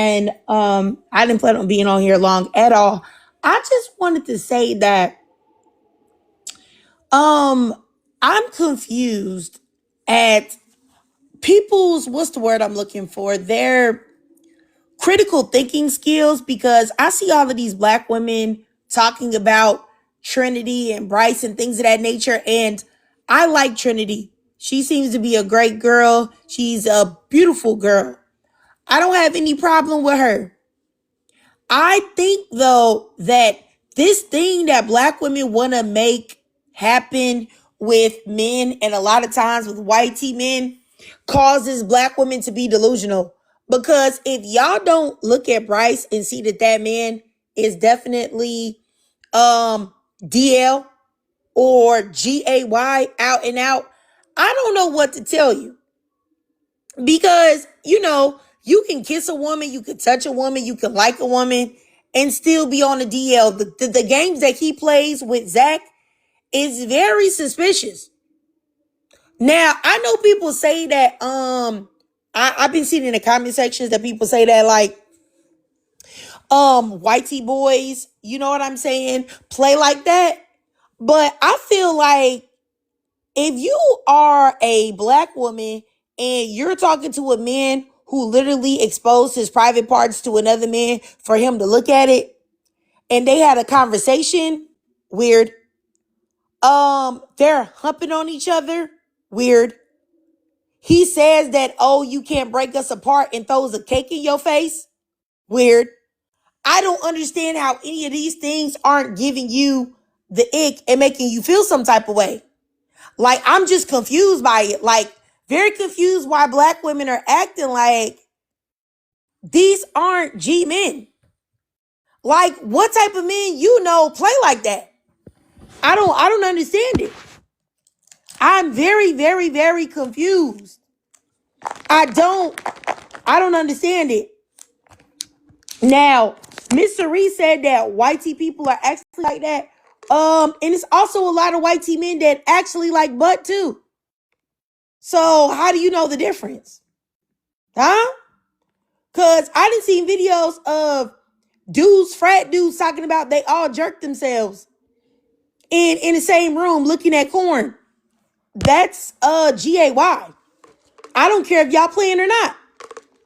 And I didn't plan on being on here long at all. I just wanted to say that um I'm confused at people's, what's the word I'm looking for? Their critical thinking skills, because I see all of these black women talking about Trinity and Bryce and things of that nature. And I like Trinity. She seems to be a great girl. She's a beautiful girl. I don't have any problem with her. I think though that this thing that black women want to make happen with men, and a lot of times with white T men, causes black women to be delusional. Because if y'all don't look at Bryce and see that that man is definitely DL or GAY out and out, I don't know what to tell you. Because, you can kiss a woman, you can touch a woman, you can like a woman, and still be on the DL. The games that he plays with Zach is very suspicious. Now, I know people say that, I've been seeing in the comment sections that people say that, like, whitey boys, you know what I'm saying, play like that. But I feel like if you are a black woman and you're talking to a man who literally exposed his private parts to another man for him to look at it, and they had a conversation, weird. They're humping on each other, weird. He says that, oh, you can't break us apart, and throws a cake in your face, weird. I don't understand how any of these things aren't giving you the ick and making you feel some type of way. Like, I'm just confused by it. Like, very confused why black women are acting like these aren't G men. Like, what type of men play like that? I don't understand it. I'm very, very, very confused. I don't understand it. Now, Miss Cerise said that whitey people are actually like that. And it's also a lot of whitey men that actually like butt too. So how do you know the difference? Huh? Because I done seen videos of frat dudes talking about they all jerk themselves in the same room looking at porn. That's GAY. I don't care if y'all playing or not.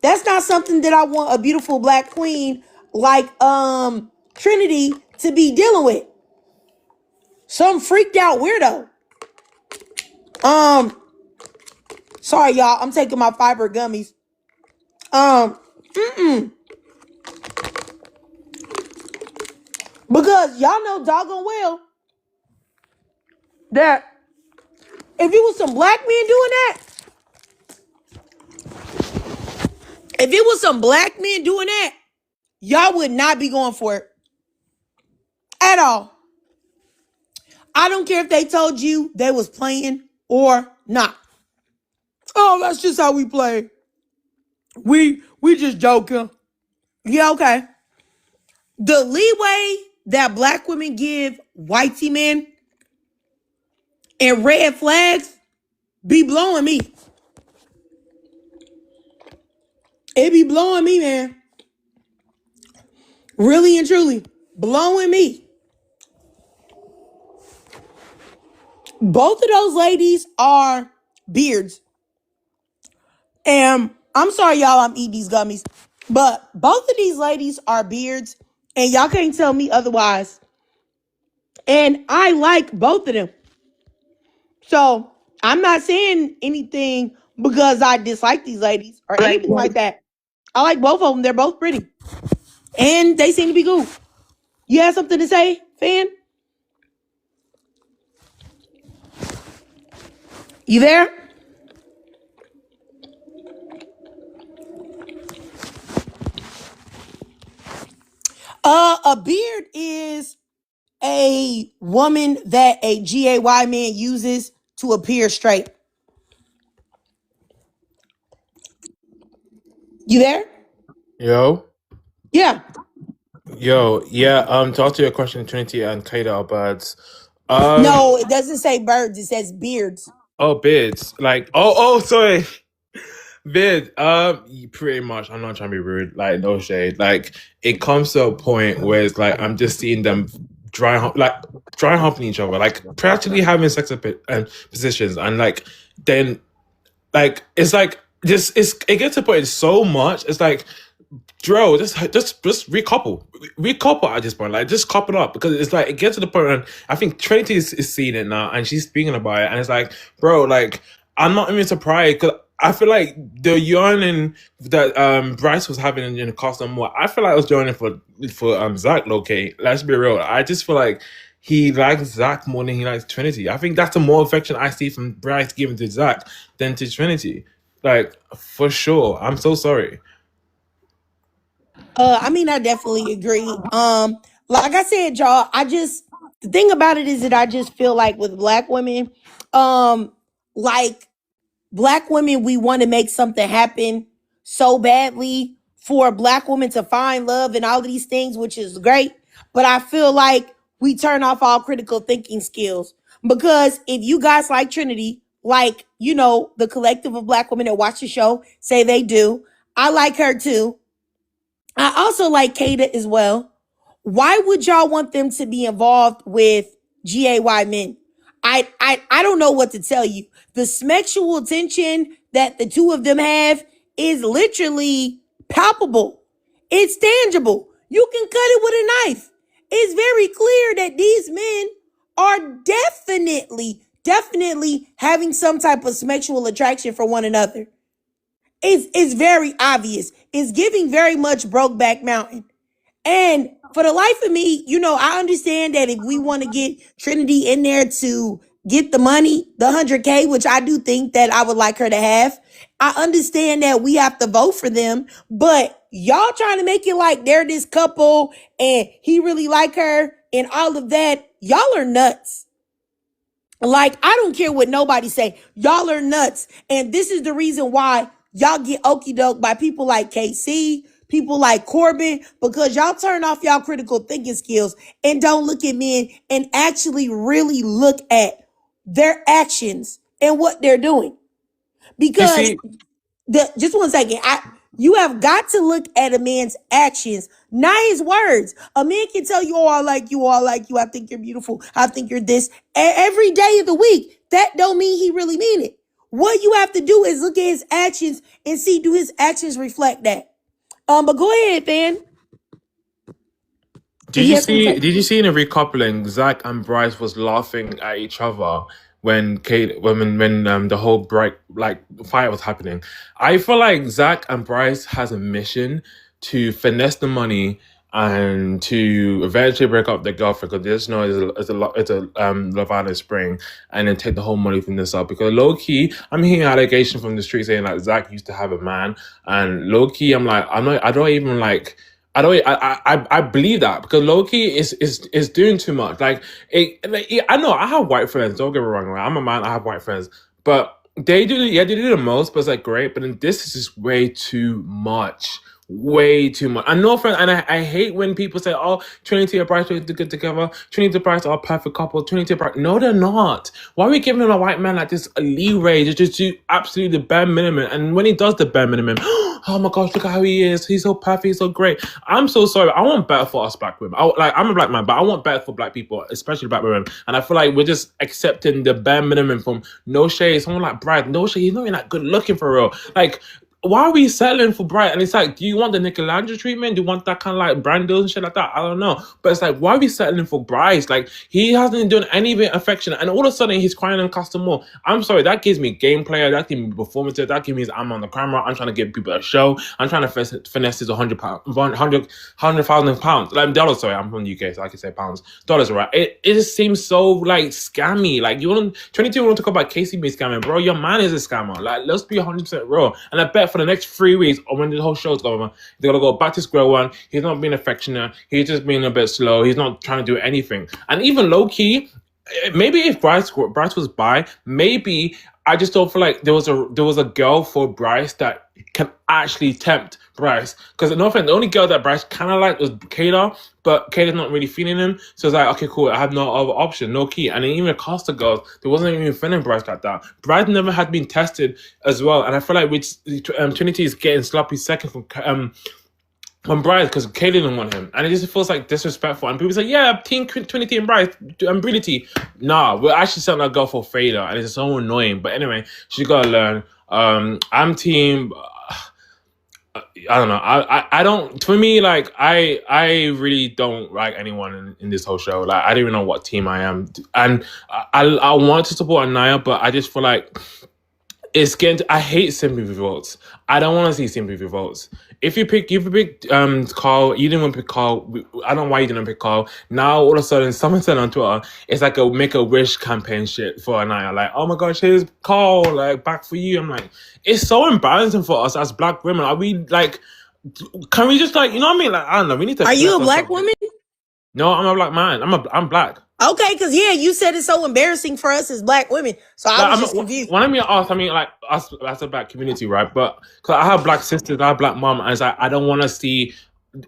That's not something that I want a beautiful black queen like Trinity to be dealing with. Some freaked out weirdo. Sorry y'all, I'm taking my fiber gummies. Because y'all know doggone well that if it was some black men doing that, y'all would not be going for it at all. I don't care if they told you they was playing or not. Oh, that's just how we play. We just joking. Yeah, okay. The leeway that black women give whitey men and red flags be blowing me. It be blowing me, man. Really and truly blowing me. Both of those ladies are beards. And I'm sorry, y'all, I'm eating these gummies. But both of these ladies are beards. And y'all can't tell me otherwise. And I like both of them. So I'm not saying anything because I dislike these ladies or anything like that. I like both of them. They're both pretty. And they seem to be cool. You have something to say, fan? You there? A beard is a woman that a GAY man uses to appear straight. You there? Yo, Yeah. yeah. To answer your question, Trinity and Kaida are birds. No, it doesn't say birds. It says beards. Oh, beards. Like, oh, sorry. Vid, pretty much. I'm not trying to be rude. Like, no shade. Like, it comes to a point where it's like I'm just seeing them dry humping each other, like practically having sex and positions, and like then like it's like just it gets to a point it's so much. It's like Dro, just recouple at this point. Like, just couple up because it's like it gets to the point, and I think Trinity is seeing it now, and she's speaking about it, and it's like, bro, like I'm not even surprised because I feel like the yearning that Bryce was having in the custom more. I feel like I was yearning for Zach. Okay, let's be real. I just feel like he likes Zach more than he likes Trinity. I think that's the more affection I see from Bryce giving to Zach than to Trinity. Like, for sure. I'm so sorry. I mean, I definitely agree. Like I said, y'all, the thing about it is that I just feel like with black women, um, like black women, we want to make something happen so badly for a black woman to find love and all of these things, which is great. But I feel like we turn off all critical thinking skills because if you guys like Trinity, like, the collective of black women that watch the show say they do, I like her too. I also like Kata as well. Why would y'all want them to be involved with GAY men? I don't know what to tell you. The sexual tension that the two of them have is literally palpable. It's tangible. You can cut it with a knife. It's very clear that these men are definitely having some type of sexual attraction for one another. It's very obvious. It's giving very much Brokeback Mountain. And for the life of me, I understand that if we want to get Trinity in there to get the money, the 100K, which I do think that I would like her to have, I understand that we have to vote for them, but y'all trying to make it like they're this couple and he really like her and all of that, y'all are nuts. Like, I don't care what nobody say. Y'all are nuts. And this is the reason why y'all get okie doke by people like KC, people like Corbin, because y'all turn off y'all critical thinking skills and don't look at men and actually really look at their actions and what they're doing. You Because see, just one second. You have got to look at a man's actions, not his words. A man can tell you, oh, I like you, I think you're beautiful, I think you're this, every day of the week. That don't mean he really mean it. What you have to do is look at his actions and see, do his actions reflect that? But go ahead, Fan. did you see? Did you see in the recoupling, Zach and Bryce was laughing at each other when the whole bright like fight was happening. I feel like Zach and Bryce has a mission to finesse the money and to eventually break up their girlfriend because they just know it's a Love Island Spring, and then take the whole money from this up. Because low key, I'm hearing allegations from the street saying like Zach used to have a man, and low key, I'm like, I don't even like. I believe that because Loki is doing too much. Like, I know I have white friends. Don't get me wrong. Right? I'm a man. I have white friends, but they do the most. But it's like great. But then this is just way too much. Way too much. I know, friend, and I hate when people say, "Oh, Trinity and Bryce are good together. Trinity and Bryce are a perfect couple." Trinity and Bryce, no, they're not. Why are we giving a white man like this a leeway to just do absolutely the bare minimum? And when he does the bare minimum, oh my gosh, look at how he is. He's so perfect. He's so great. I'm so sorry. I want better for us black women. I'm a black man, but I want better for black people, especially black women. And I feel like we're just accepting the bare minimum from no shade. Someone like Bryce, no shade. He's not even that good looking for real. Like, why are we settling for Bright? And it's like, do you want the Nickelandra treatment? Do you want that kind of like brand deals and shit like that? I don't know. But it's like, why are we settling for Bryce? Like, he hasn't done anything affectionate. And all of a sudden, he's crying on custom more. I'm sorry, that gives me gameplay. That gives me performance. That gives me I'm on the camera. I'm trying to give people a show. I'm trying to finesse his £100,000. Like, dollars, sorry. I'm from the UK, so I can say pounds. Dollars, right? It just seems so, like, scammy. Like, 22 want to talk about Casey being scamming. Bro, your man is a scammer. Like, let's be 100% real. And I bet for the next 3 weeks, or when the whole show's over, they're gonna go back to square one. He's not being affectionate. He's just being a bit slow. He's not trying to do anything. And even low key, maybe if Bryce was bi, maybe I just don't feel like there was a girl for Bryce that can actually tempt Bryce. Because no offense, the only girl that Bryce kind of liked was Kayla, but Kayla's not really feeling him. So it's like, okay, cool, I have no other option, no key. And then even the Costa girls, they wasn't even feeling Bryce like that. Bryce never had been tested as well. And I feel like with Trinity is getting sloppy second from Bryce because Kayla didn't want him, and it just feels like disrespectful. And people say, "Yeah, Team Trinity and Bryce, and Brilliant." Nah, we're actually setting our girl for failure, and it's so annoying. But anyway, she gotta learn. I'm team. I don't know. I don't. For me, like I really don't like anyone in this whole show. Like I don't even know what team I am, and I want to support Anaya, but I just feel like it's getting. I hate sympathy votes. I don't want to see sympathy votes. If you pick Carl, you didn't want to pick Carl. I don't know why you didn't pick Carl. Now all of a sudden, someone said on Twitter, it's like a make a wish campaign shit for Anaya. Like, oh my gosh, here's Carl, like back for you. I'm like, it's so embarrassing for us as black women. Are we like? Can we just like, you know what I mean? Like, I don't know. We need to. Are you a black woman? No, I'm a black man. I'm black. Okay, because yeah, you said it's so embarrassing for us as black women. So I was just confused. When I mean us, I mean like us as a black community, right? But because I have black sisters, I have black mom, and it's like I don't want to see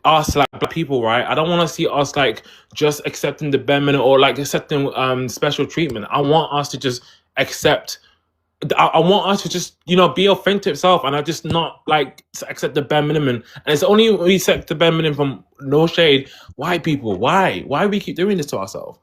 us like black people, right? I don't want to see us like just accepting the bare minimum or like accepting special treatment. I want us to just accept. I want us to just, be authentic self, and I just not like accept the bare minimum. And it's only we accept the bare minimum from no shade. White people, why? Why we keep doing this to ourselves?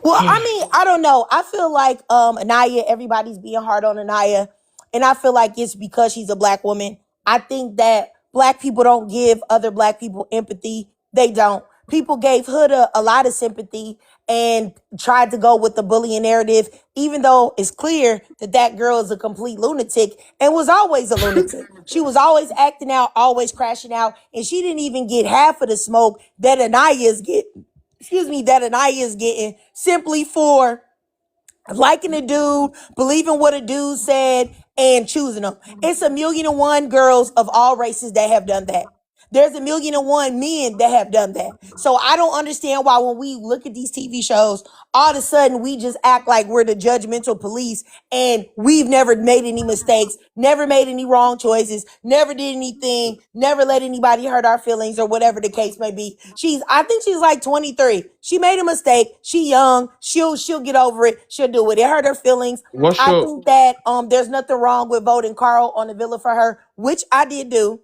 Well, I mean, I don't know. I feel like Anaya, everybody's being hard on Anaya, and I feel like it's because she's a black woman. I think that black people don't give other black people empathy. They don't. People gave Hood a lot of sympathy and tried to go with the bullying narrative, even though it's clear that that girl is a complete lunatic and was always a lunatic. She was always acting out, always crashing out, and she didn't even get half of the smoke that Anaya's getting. That Anaya is getting simply for liking a dude, believing what a dude said, and choosing them. It's 1,000,001 girls of all races that have done that. There's 1,000,001 men that have done that. So I don't understand why when we look at these TV shows, all of a sudden we just act like we're the judgmental police and we've never made any mistakes, never made any wrong choices, never did anything, never let anybody hurt our feelings or whatever the case may be. I think she's like 23. She made a mistake. She young. She'll get over it. She'll do it. It hurt her feelings. I think that there's nothing wrong with voting Carl on the villa for her, which I did do.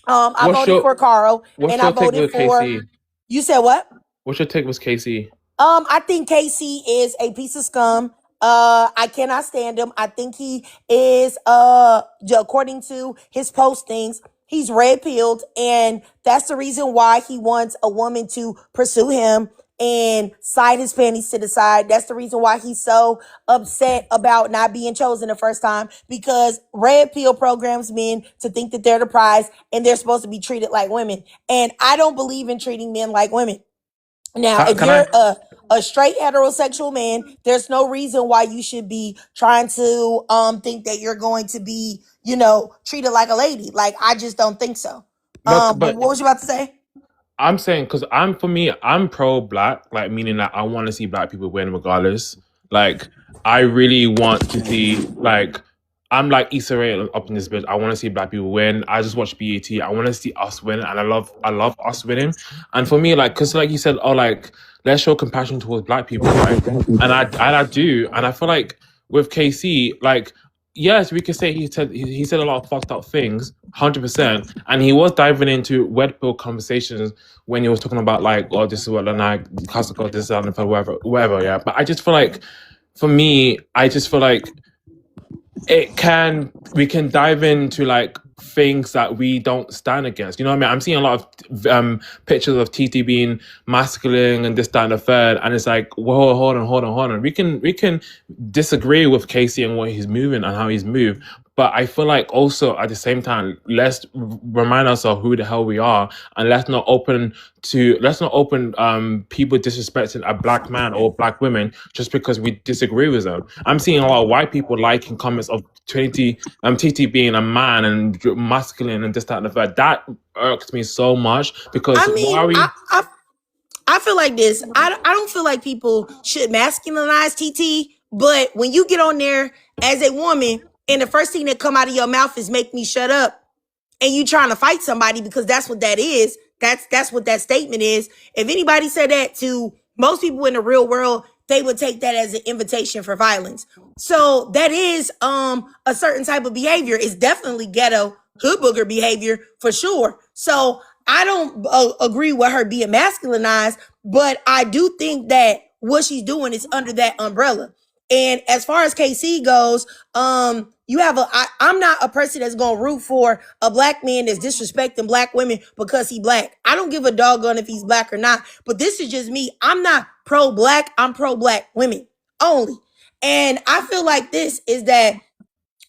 I voted for Carl, and I voted for. KC? You said what? What's your take with KC? I think KC is a piece of scum. I cannot stand him. I think he is, according to his postings, he's red pilled, and that's the reason why he wants a woman to pursue him and slide his panties to the side. That's the reason why he's so upset about not being chosen the first time, because red pill programs men to think that they're the prize and they're supposed to be treated like women. And I don't believe in treating men like women. Now, if you're a straight heterosexual man, there's no reason why you should be trying to think that you're going to be, treated like a lady. Like, I just don't think so. But what was you about to say? I'm saying, because I'm pro-black, like meaning that I want to see black people win regardless. Like, I really want to see, like, I'm like Issa Rae up in this bitch. I want to see black people win. I just watch BET. I want to see us win, and I love us winning. And for me, like, because like you said, like, let's show compassion towards black people, right? And I do, and I feel like with KC, like, yes, we could say he said a lot of fucked up things, 100%, and he was diving into red pill conversations when he was talking about like, oh, this is what I classical, this is whatever, yeah. But I just feel like, for me, I just feel like we can dive into like things that we don't stand against. You know what I mean? I'm seeing a lot of pictures of TT being masculine and this, that, and the third, and it's like, whoa, hold on. We can disagree with Casey and what he's moving and how he's moved, but I feel like also at the same time, let's remind ourselves who the hell we are, and let's not open people disrespecting a black man or black women just because we disagree with them. I'm seeing a lot of white people liking comments of TT being a man and masculine and this, that, and the third. That irks me so much, because I feel like this. I don't feel like people should masculinize TT, but when you get on there as a woman and the first thing that come out of your mouth is make me shut up, and you trying to fight somebody, because that's what that is. That's what that statement is. If anybody said that to most people in the real world, they would take that as an invitation for violence. So that is a certain type of behavior. It's definitely ghetto hood booger behavior for sure. So I don't agree with her being masculinized, but I do think that what she's doing is under that umbrella. And as far as KC goes, I'm not a person that's gonna root for a black man that's disrespecting black women because he black. I don't give a doggone if he's black or not. But this is just me. I'm not pro black. I'm pro black women only. And I feel like this is that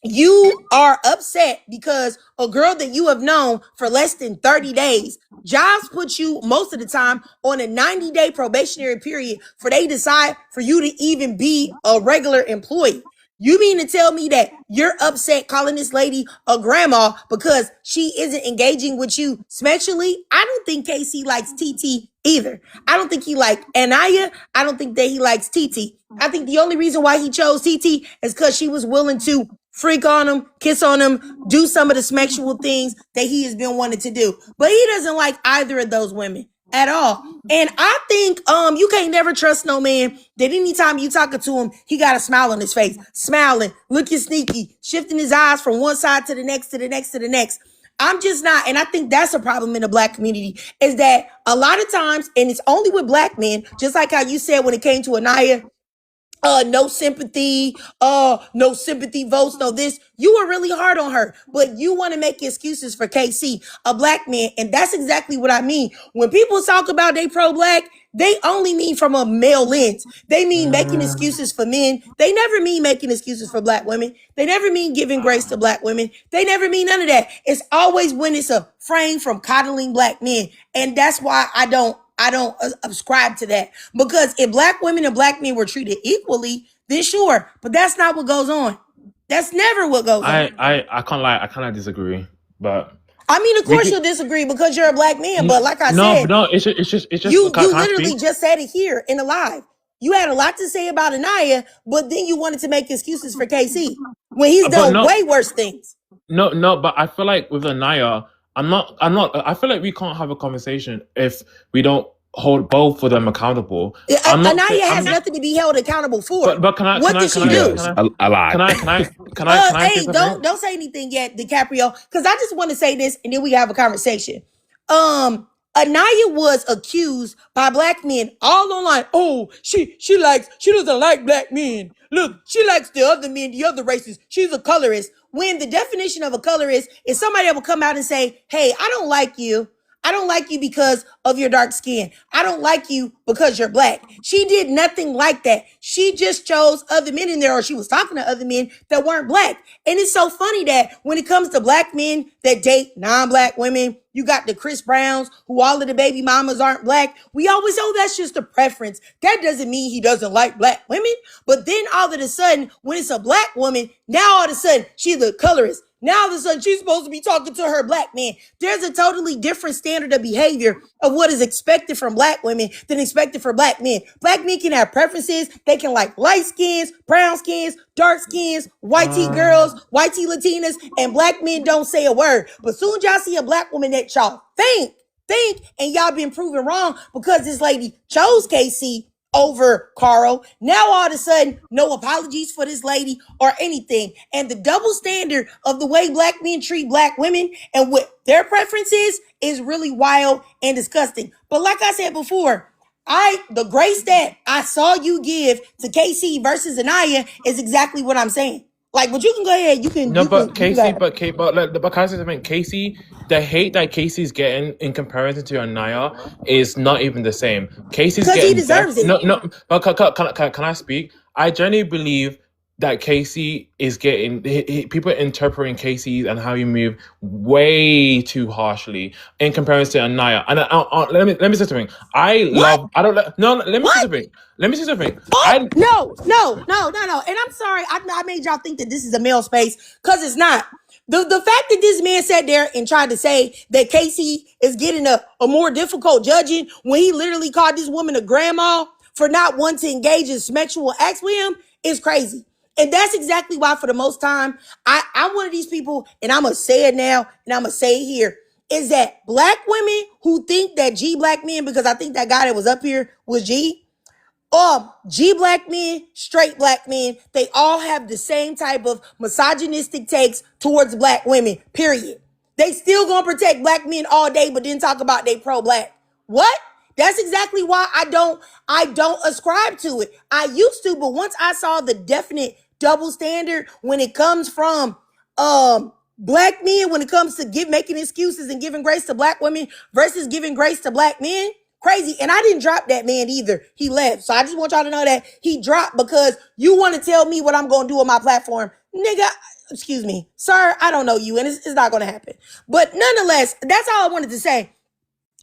you are upset because a girl that you have known for less than 30 days, jobs put you most of the time on a 90-day probationary period for they decide for you to even be a regular employee. You mean to tell me that you're upset calling this lady a grandma because she isn't engaging with you sexually? I don't think KC likes TT either. I don't think he likes Anaya. I don't think that he likes TT. I think the only reason why he chose TT is because she was willing to freak on him, kiss on him, do some of the sexual things that he has been wanting to do. But he doesn't like either of those women at all. And I think you can't never trust no man that anytime you talking to him, he got a smile on his face, smiling, looking sneaky, shifting his eyes from one side to the next, to the next, to the next. I'm just not, and I think that's a problem in the black community, is that a lot of times, and it's only with black men, just like how you said when it came to Anaya, no sympathy, no sympathy votes, no this. You were really hard on her, but you want to make excuses for KC, a black man. And that's exactly what I mean. When people talk about they pro-black, they only mean from a male lens. They mean making excuses for men. They never mean making excuses for black women. They never mean giving grace to black women. They never mean none of that. It's always when it's a frame from coddling black men. And that's why I don't subscribe to that, because if black women and black men were treated equally, then sure, but that's not what goes on. That's never what goes on. I can't lie. I kind of disagree, but I mean, of course you'll disagree because you're a black man, but like I said, no, it's just you can I literally speak? just said it here in the live. You had a lot to say about Anaya, but then you wanted to make excuses for KC when he's done way worse things. No, but I feel like with Anaya, I feel like we can't have a conversation if we don't hold both of them accountable. Anaya has nothing to be held accountable for. But what did she do? A lot. Can I hey, don't say anything yet, DiCaprio, because I just want to say this and then we have a conversation. Anaya was accused by black men all online. Oh, she doesn't like black men. Look, she likes the other men, the other races. She's a colorist. When the definition of a colorist is somebody that will come out and say, hey, I don't like you. I don't like you because of your dark skin. I don't like you because you're black. She did nothing like that. She just chose other men in there, or she was talking to other men that weren't black. And it's so funny that when it comes to black men that date non-black women, you got the Chris Browns, who all of the baby mamas aren't black. We always, that's just a preference. That doesn't mean he doesn't like black women. But then all of a sudden, when it's a black woman, now all of a sudden, she's a colorist. Now all of a sudden she's supposed to be talking to her black man. There's a totally different standard of behavior of what is expected from black women than expected for black men. Black men can have preferences. They can like light skins, brown skins, dark skins, white tea girls, white tea Latinas, and black men don't say a word. But soon as y'all see a black woman that y'all think, and y'all been proven wrong because this lady chose KC over Carl. Now all of a sudden, no apologies for this lady or anything. And the double standard of the way black men treat black women and what their preference is really wild and disgusting. But like I said before, the grace that I saw you give to KC versus Anaya is exactly what I'm saying. Like, but you can go ahead. You can. No, you but can, Casey, but can I say something? Casey, the hate that Casey's getting in comparison to Anaya is not even the same. Casey's because getting he deserves it. No. But can I speak? I genuinely believe that Casey is getting people interpreting Casey and how he move way too harshly in comparison to Anaya. And let me say something. Let me say something. Let me say something. No. And I'm sorry, I made y'all think that this is a male space because it's not. The fact that this man sat there and tried to say that Casey is getting a more difficult judging when he literally called this woman a grandma for not wanting to engage in sexual acts with him is crazy. And that's exactly why, for the most time, I'm one of these people, and I'm going to say it now, and I'm going to say it here, is that black women who think that G black men, because I think that guy that was up here was G, G black men, straight black men, they all have the same type of misogynistic takes towards black women, period. They still gonna protect black men all day, but then talk about they pro-black. What? That's exactly why I don't ascribe to it. I used to, but once I saw the definite double standard when it comes from black men, when it comes to making excuses and giving grace to black women versus giving grace to black men, crazy. And I didn't drop that man either. He left. So I just want y'all to know that he dropped because you want to tell me what I'm going to do on my platform. Nigga, excuse me, sir, I don't know you, and it's not going to happen. But nonetheless, that's all I wanted to say.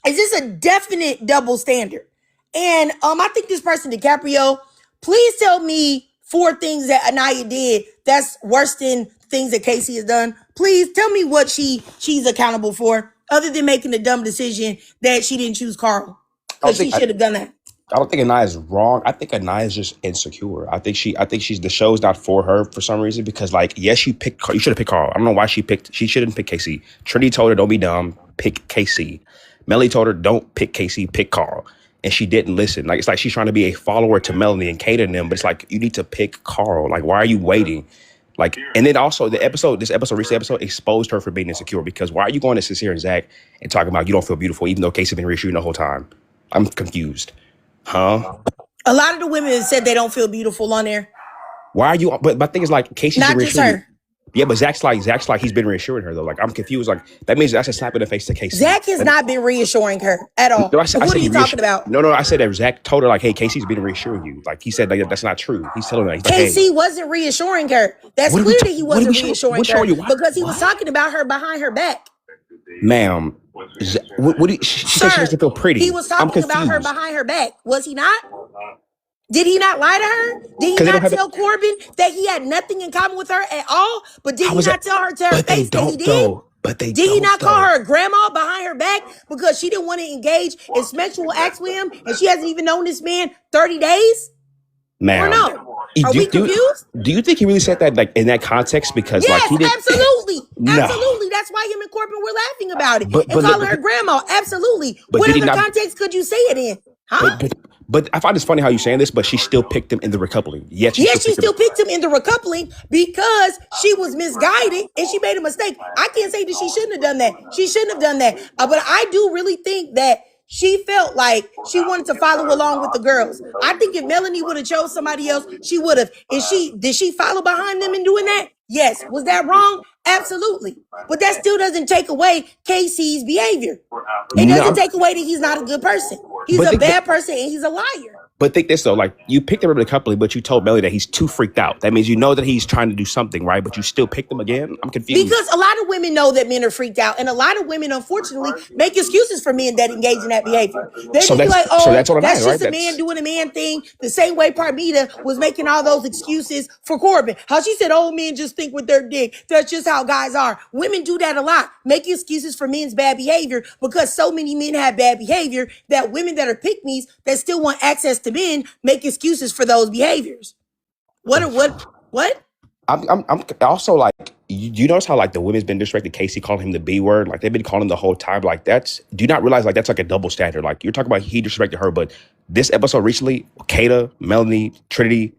Is this a definite double standard? And I think this person, DiCaprio, please tell me 4 things that Anaya did that's worse than things that Casey has done. Please tell me what she's accountable for, other than making the dumb decision that she didn't choose Carl. Because she should have done that. I don't think Anaya's wrong. I think Anaya's just insecure. I think she's the show's not for her for some reason because, like, yes, you should have picked Carl. I don't know why she shouldn't pick Casey. Trinity told her, don't be dumb, pick Casey. Melanie told her, don't pick Casey, pick Carl. And she didn't listen. Like, it's like she's trying to be a follower to Melanie and Kate and them, but it's like, you need to pick Carl. Like, why are you waiting? Like, and then also this recent episode exposed her for being insecure because why are you going to Sincere and Zach and talking about you don't feel beautiful even though Casey's been reassuring the whole time? I'm confused. Huh? A lot of the women said they don't feel beautiful on there. Why are you? But my thing is like Casey's not been just her. Yeah, but Zach's like he's been reassuring her though. Like I'm confused. Like that means that's a slap in the face to Casey. Zach has not been reassuring her at all. No, what are you talking about? No, I said that Zach told her like, hey, Casey's been reassuring you. Like he said like, that's not true. He's telling her. He's Casey like, hey, wasn't reassuring her. That's clear that he wasn't reassuring her because he was talking about her behind her back. Ma'am, she said she doesn't feel pretty. He was talking about her behind her back. Was he not? Did he not lie to her? Did he not tell Corbin that he had nothing in common with her at all? But did he not tell her to her face that he did? Did he not call her a grandma behind her back because she didn't want to engage in sexual acts with him and she hasn't even known this man 30 days? Ma'am. Or no? Are we confused? Do you think he really said that like in that context? Because yes, like he did absolutely. No. Absolutely. That's why him and Corbin were laughing about it and calling her grandma. Absolutely. What other context could you say it in? Huh? But I find it's funny how you're saying this, but she still picked him in the recoupling. Yes, she still picked him in the recoupling because she was misguided and she made a mistake. I can't say that she shouldn't have done that. She shouldn't have done that. But I do really think that she felt like she wanted to follow along with the girls. I think if Melanie would have chose somebody else, she would have. Did she follow behind them in doing that? Yes. Was that wrong? Absolutely. But that still doesn't take away Casey's behavior. It doesn't take away that he's not a good person. He's a bad person and he's a liar. But think this though, like you picked him in the coupling, but you told Melly that he's too freaked out. That means you know that he's trying to do something, right? But you still picked him again? I'm confused. Because a lot of women know that men are freaked out. And a lot of women, unfortunately, make excuses for men that engage in that behavior. They just be like, oh, that's just a man doing a man thing. The same way Parmita was making all those excuses for Corbin. How she said, old men just think with their dick. That's just how guys are. Women do that a lot. Make excuses for men's bad behavior because so many men have bad behavior that women that are pick-me's that still want access to men make excuses for those behaviors. What? I'm also like, you notice how like the women's been disrespected Casey calling him the B word? Like they've been calling him the whole time. Like do you not realize like that's like a double standard? Like you're talking about he disrespected her, but this episode recently, Kata, Melanie, Trinity,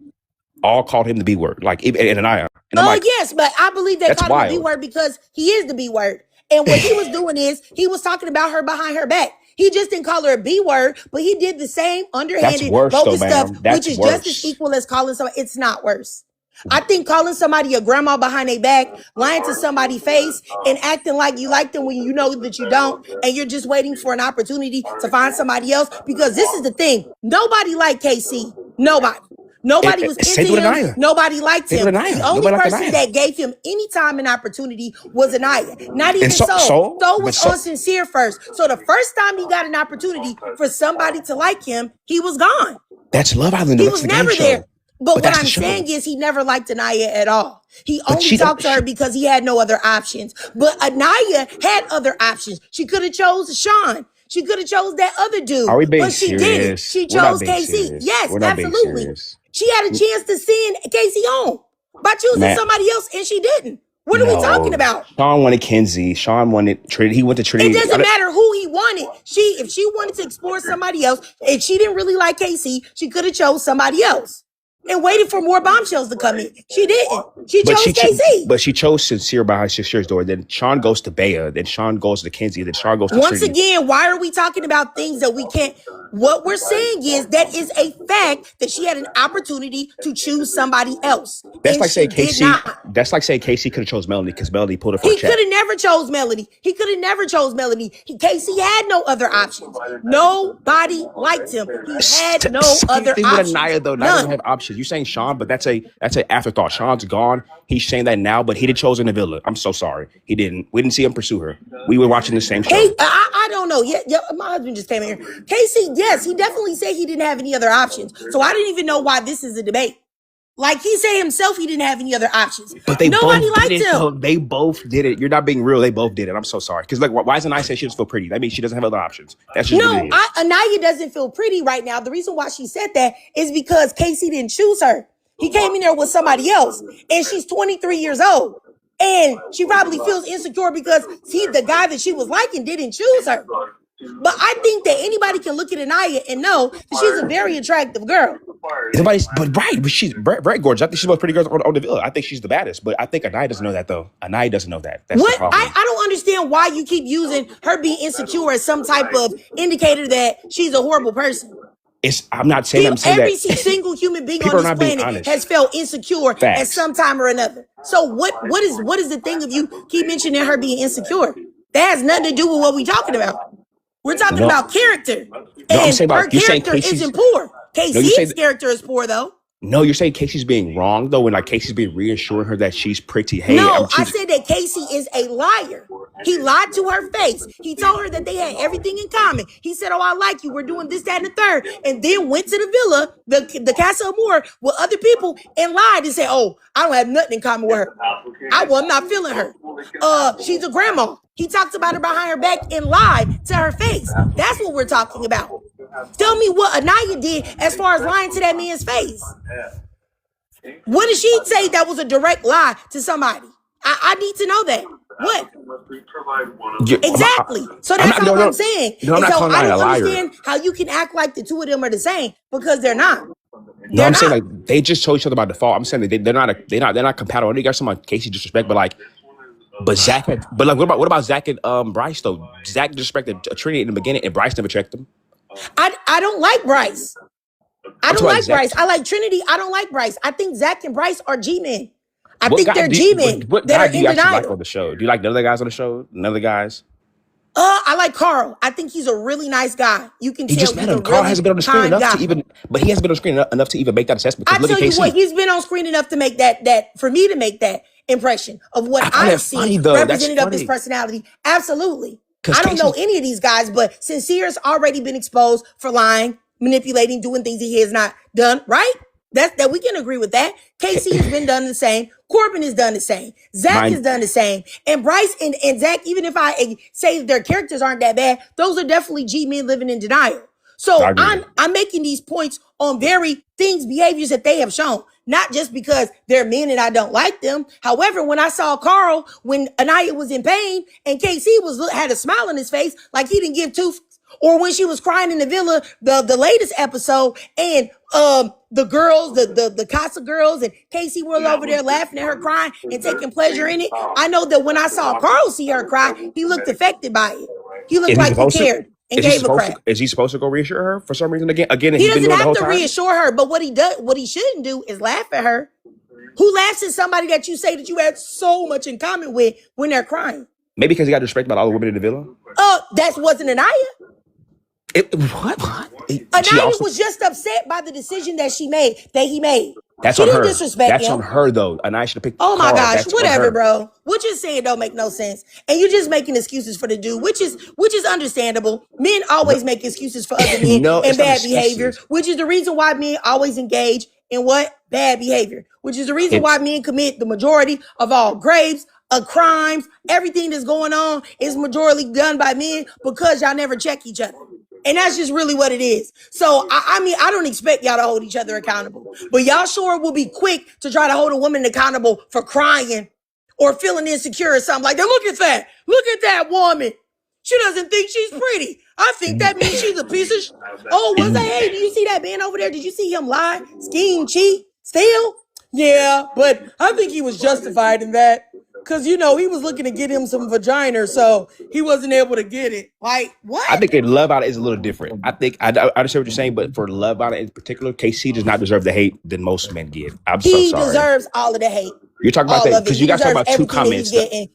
all called him the B word. Like and Anaya. And I'm like, yes, but I believe they called him the B word because he is the B word. And what he was doing is he was talking about her behind her back. He just didn't call her a B word, but he did the same underhanded bogus stuff, which is just as equal as calling somebody. It's not worse. I think calling somebody a grandma behind their back, lying to somebody's face, and acting like you like them when you know that you don't, and you're just waiting for an opportunity to find somebody else. Because this is the thing. Nobody liked KC. Nobody was into him. Nobody liked him. The only person that gave him any time and opportunity was Anaya. Not even so. So was on Sincere first. So the first time he got an opportunity for somebody to like him, he was gone. That's Love Island. He was never there. But what I'm saying is he never liked Anaya at all. He only talked to her because he had no other options. But Anaya had other options. She could have chose Sean. She could have chose that other dude. Are we being but she serious? didn't. She chose KC. Yes, absolutely. She had a chance to send Casey home. by choosing Man, somebody else, and she didn't. What are we talking no. about? Sean wanted Kenzie. Sean wanted Trinity. He went to It Trinity. doesn't matter who he wanted. If she wanted to explore somebody else, if she didn't really like Casey, she could have chose somebody else and waited for more bombshells to come in. She didn't. She chose Casey. But she chose Sincere behind Sincere's door. Then Sean goes to Bea. Then Sean goes to Kenzie. Then Sean goes to Once Trinity. again, why are we talking about things that we can't? What we're saying is that is a fact that she had an opportunity to choose somebody else. That's and like she saying did Casey. not. That's like saying Casey could have chose Melanie because Melanie pulled her for a He chat. could have never chose Melody. He could have never chose Melody. Casey had no other options. Nobody liked him. He had no other thing options. with Anaya, though. Naya doesn't have options. You're saying Sean, but that's an afterthought. Sean's gone. He's saying that now, but he did chose in the villa. I'm so sorry. He didn't. We didn't see him pursue her. We were watching the same show. I don't know. Yeah, my husband just came in here. Casey, yes, he definitely said he didn't have any other options. So I didn't even know why this is a debate. Like he said himself, he didn't have any other options. But they Nobody both liked did it. him. Though. They both did it. You're not being real. They both did it. I'm so sorry. Because like, why doesn't I say she doesn't feel pretty? That means she doesn't have other options. That's just what it is. Anaya doesn't feel pretty right now. The reason why she said that is because Casey didn't choose her. He came in there with somebody else, and she's 23 years old. And she probably feels insecure because the guy that she was liking didn't choose her. But I think that anybody can look at Anaya and know that she's a very attractive girl. But she's very gorgeous. I think she's one of the pretty girls on the villa. I think she's the baddest. But I think Anaya doesn't know that though. Anaya doesn't know that. That's the problem. I don't understand why you keep using her being insecure as some type of indicator that she's a horrible person. I'm not saying Every that. single human being on this planet has felt insecure at some time or another. So what is the thing of you keep mentioning her being insecure? That has nothing to do with what we're talking about. We're talking about character. And her character isn't poor. Casey's character is poor though. No, you're saying Casey's being wrong though, when like Casey's being reassuring her that she's pretty. Hey, no, I said that Casey is a liar. He lied to her face. He told her that they had everything in common. He said, "Oh, I like you. We're doing this, that, and the third," and then went to the villa, the Casa Amor, with other people and lied and said, "Oh, I don't have nothing in common with her. I'm not feeling her. She's a grandma." He talked about her behind her back and lied to her face. That's what we're talking about. Tell me what Anaya did as far as lying to that man's face. What did she say that was a direct lie to somebody? I need to know that. What? Exactly. So that's all I'm saying. No, I'm not calling Anaya a liar. I don't understand how you can act like the two of them are the same because they're not. No, I'm saying like they just told each other by default. I'm saying that they're not compatible. I know you got some like Casey disrespect, but Zach, what about Zach and Bryce though? Zach disrespected Trinity in the beginning, and Bryce never checked him. I don't like Bryce. I don't like Bryce. I like Trinity. I don't like Bryce. I think Zach and Bryce are G-men. I think they're G-men. What guy do you actually like on the show? Do you like the other guys on the show? None of the guys? I like Carl. I think he's a really nice guy. You can tell. He just met him. Carl hasn't been on the screen enough to even, but he hasn't been on the screen enough to even make that assessment. I tell you what, he's been on screen enough to make that for me to make that impression of what I've seen represented of his personality. Absolutely. I don't know any of these guys, but Sincere's already been exposed for lying, manipulating, doing things he has not done, right? That we can agree with that. Casey has been done the same. Corbin has done the same. Zach has done the same. And Bryce and Zach, even if I say their characters aren't that bad, those are definitely G-men living in denial. So I'm making these points on behaviors that they have shown, not just because they're men and I don't like them. However, when I saw Carl, when Anaya was in pain and KC had a smile on his face, like he didn't give two, or when she was crying in the villa, the latest episode, and the girls, the Casa girls, and Casey were over there laughing at her crying and taking pleasure in it. I know that when I saw Carl see her cry, he looked affected by it. He looked like he cared. And gave a crap. Is he supposed to go reassure her for some reason again? He doesn't have to reassure her, but what he shouldn't do is laugh at her. Who laughs at somebody that you say that you had so much in common with when they're crying? Maybe because he got respect about all the women in the villa. That wasn't Anaya. What? Anaya was just upset by the decision that he made. That's on her. That's on her though. Anaya should have picked. Oh my gosh, whatever, bro. What you're saying don't make no sense, and you're just making excuses for the dude, which is understandable. Men always make excuses for other men and bad behavior, which is the reason why men always engage in what bad behavior, which is the reason why men commit the majority of all rapes, crimes, everything that's going on is majority done by men because y'all never check each other. And that's just really what it is. So, I mean, I don't expect y'all to hold each other accountable, but y'all sure will be quick to try to hold a woman accountable for crying or feeling insecure or something like that. Look at that. Look at that woman. She doesn't think she's pretty. I think that means she's a piece of oh, was that? Hey, did you see that man over there? Did you see him lie, scheme, cheat, steal? Yeah, but I think he was justified in that. Cause he was looking to get him some vagina, so he wasn't able to get it. Like what? I think in Love Island is a little different. I think I understand what you're saying, but for Love Island in particular, KC does not deserve the hate that most men give. I'm so He sorry. deserves all of the hate. You're talking about All that of it. because He you guys talk deserves about two everything that he's comments. getting.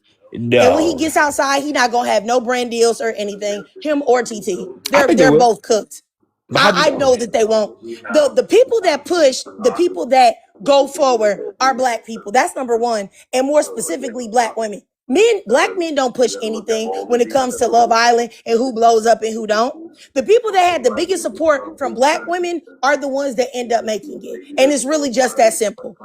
No, And when he gets outside, he not gonna have no brand deals or anything. Him or TT, I think they they're will. both cooked. But how do you I know that they won't. The people that push, the people that go forward are black people. That's number one, and more specifically, black women. Black men don't push anything when it comes to Love Island and who blows up and who don't. The people that had the biggest support from black women are the ones that end up making it. And it's really just that simple.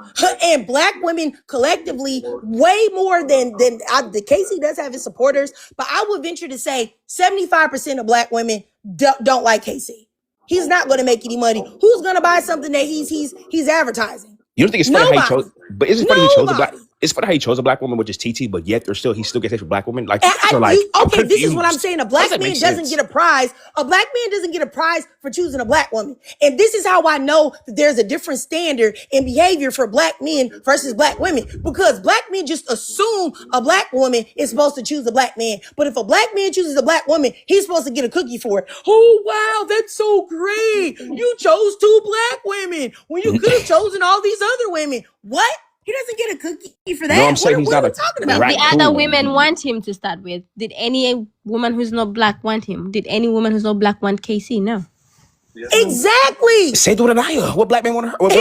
And black women collectively, way more than the Casey does have his supporters, but I would venture to say 75% of black women don't like Casey. He's not going to make any money. Who's going to buy something that he's advertising? You don't think it's funny how he Nobody. chose? But isn't it funny he chose a black? Nobody. It's funny how he chose a black woman, which is TT, but yet he still gets hate for black women. Like, And you guys are like, I'm okay, this is what I'm confused. saying. A How black does that man make doesn't sense? get a prize. A black man doesn't get a prize for choosing a black woman. And this is how I know that there's a different standard in behavior for black men versus black women. Because black men just assume a black woman is supposed to choose a black man. But if a black man chooses a black woman, he's supposed to get a cookie for it. Oh, wow, that's so great. You chose two black women when you could have chosen all these other women. What? He doesn't get a cookie for that. No, I'm saying he's what not are we a talking Did about? right. the other Cool. women want him to start with? Did any woman who's not black want him? Did any woman who's not black want KC? No. Exactly. Say to Anaya. What black man want her? When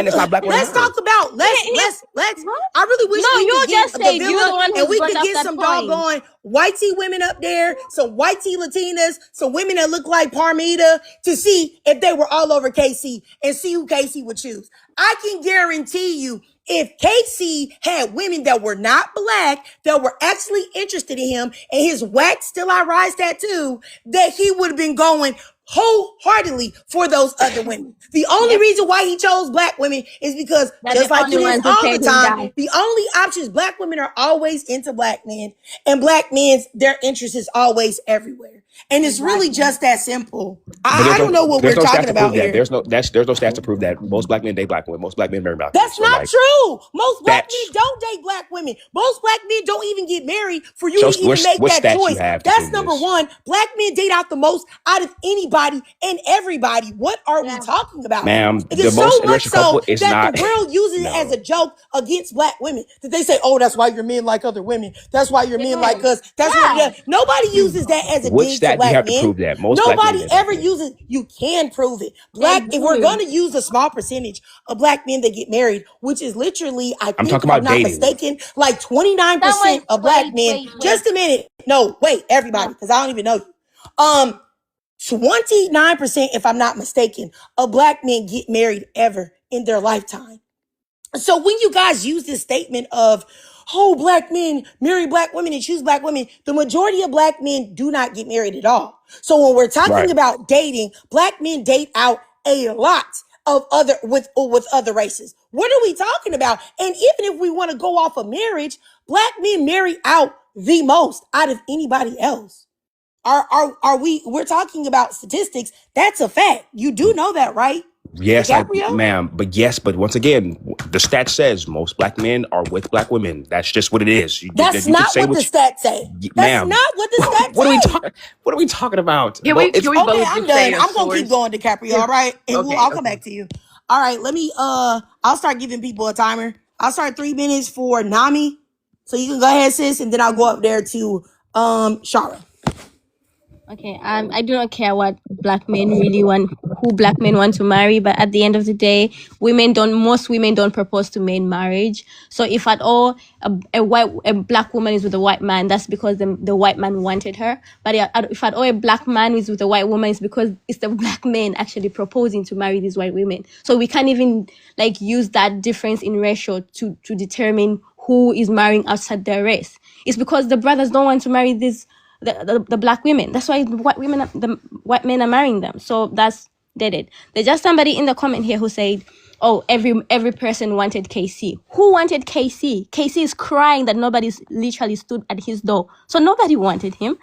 it's not black woman? Let's talk about let's. I really wish No, we you could just get said the you're the villa one who and we brought could up get that some point. doggone whitey women up there, some whitey Latinas, some women that look like Parmita to see if they were all over KC and see who KC would choose. I can guarantee you, if KC had women that were not black, that were actually interested in him, and his whack Still I Rise tattoo, that he would have been going wholeheartedly for those other women. The only reason why he chose black women is because They're just the like only it is ones who all paid the him time, down. the only options, black women are always into black men, and black men's, their interest is always everywhere. And it's really just that simple. I don't know what we're no stats talking to about prove that. here. There's no stats to prove that most black men date black women. Most black men marry black women. That's So, not like, true. Most black that's- men don't date black women. Most black men don't even get married for you So to even what make that stats you choice. have to That's prove number this? one. Black men date out the most out of anybody and everybody. What are we talking about? Ma'am, It the is so most much interracial so couple is that not- the world uses it as a joke against black women. That they say, oh, that's why your men like other women. That's why your men like us. That's what it is. Nobody uses that as a What dig stat to do you black have to men. prove that? Most black men Nobody date black ever men. uses. You can prove it. If we're going to use a small percentage of black men that get married, which is literally, I think, talking if I'm about not dating. mistaken, like 29% of black men. Just a minute. No, wait, everybody, because I don't even know you. 29%, if I'm not mistaken, of black men get married ever in their lifetime. So when you guys use this statement of, oh, black men marry black women and choose black women, the majority of black men do not get married at all. So when we're talking Right. about dating, black men date out a lot of other with other races. What are we talking about? And even if we want to go off of marriage, black men marry out the most out of anybody else. We're talking about statistics. That's a fact. You do know that, right? Yes, DiCaprio? ma'am. But once again, the stat says most black men are with black women. That's just what it is. That's you can not say what the you- stats say. That's ma'am. not what the stats What are we say. talking? What are we talking about? Can Well, we it's- both Okay, just I'm say done. a I'm gonna keep source? going, DiCaprio. All right, and Okay, I'll come okay. back to you. All right, let me. I'll start giving people a timer. I'll start 3 minutes for Nami, so you can go ahead, sis, and then I'll go up there to Shara. Okay, I do not care what black men really want, who black men want to marry, but at the end of the day, most women don't propose to men marriage. So if at all a black woman is with a white man, that's because the white man wanted her. But if at all a black man is with a white woman, it's because it's the black man actually proposing to marry these white women. So we can't even like use that difference in ratio to determine who is marrying outside their race. It's because the brothers don't want to marry these the black women. That's why the white men are marrying them. So that's did it. There's just somebody in the comment here who said, "Oh, every person wanted KC." Who wanted KC? KC is crying that nobody's literally stood at his door. So nobody wanted him.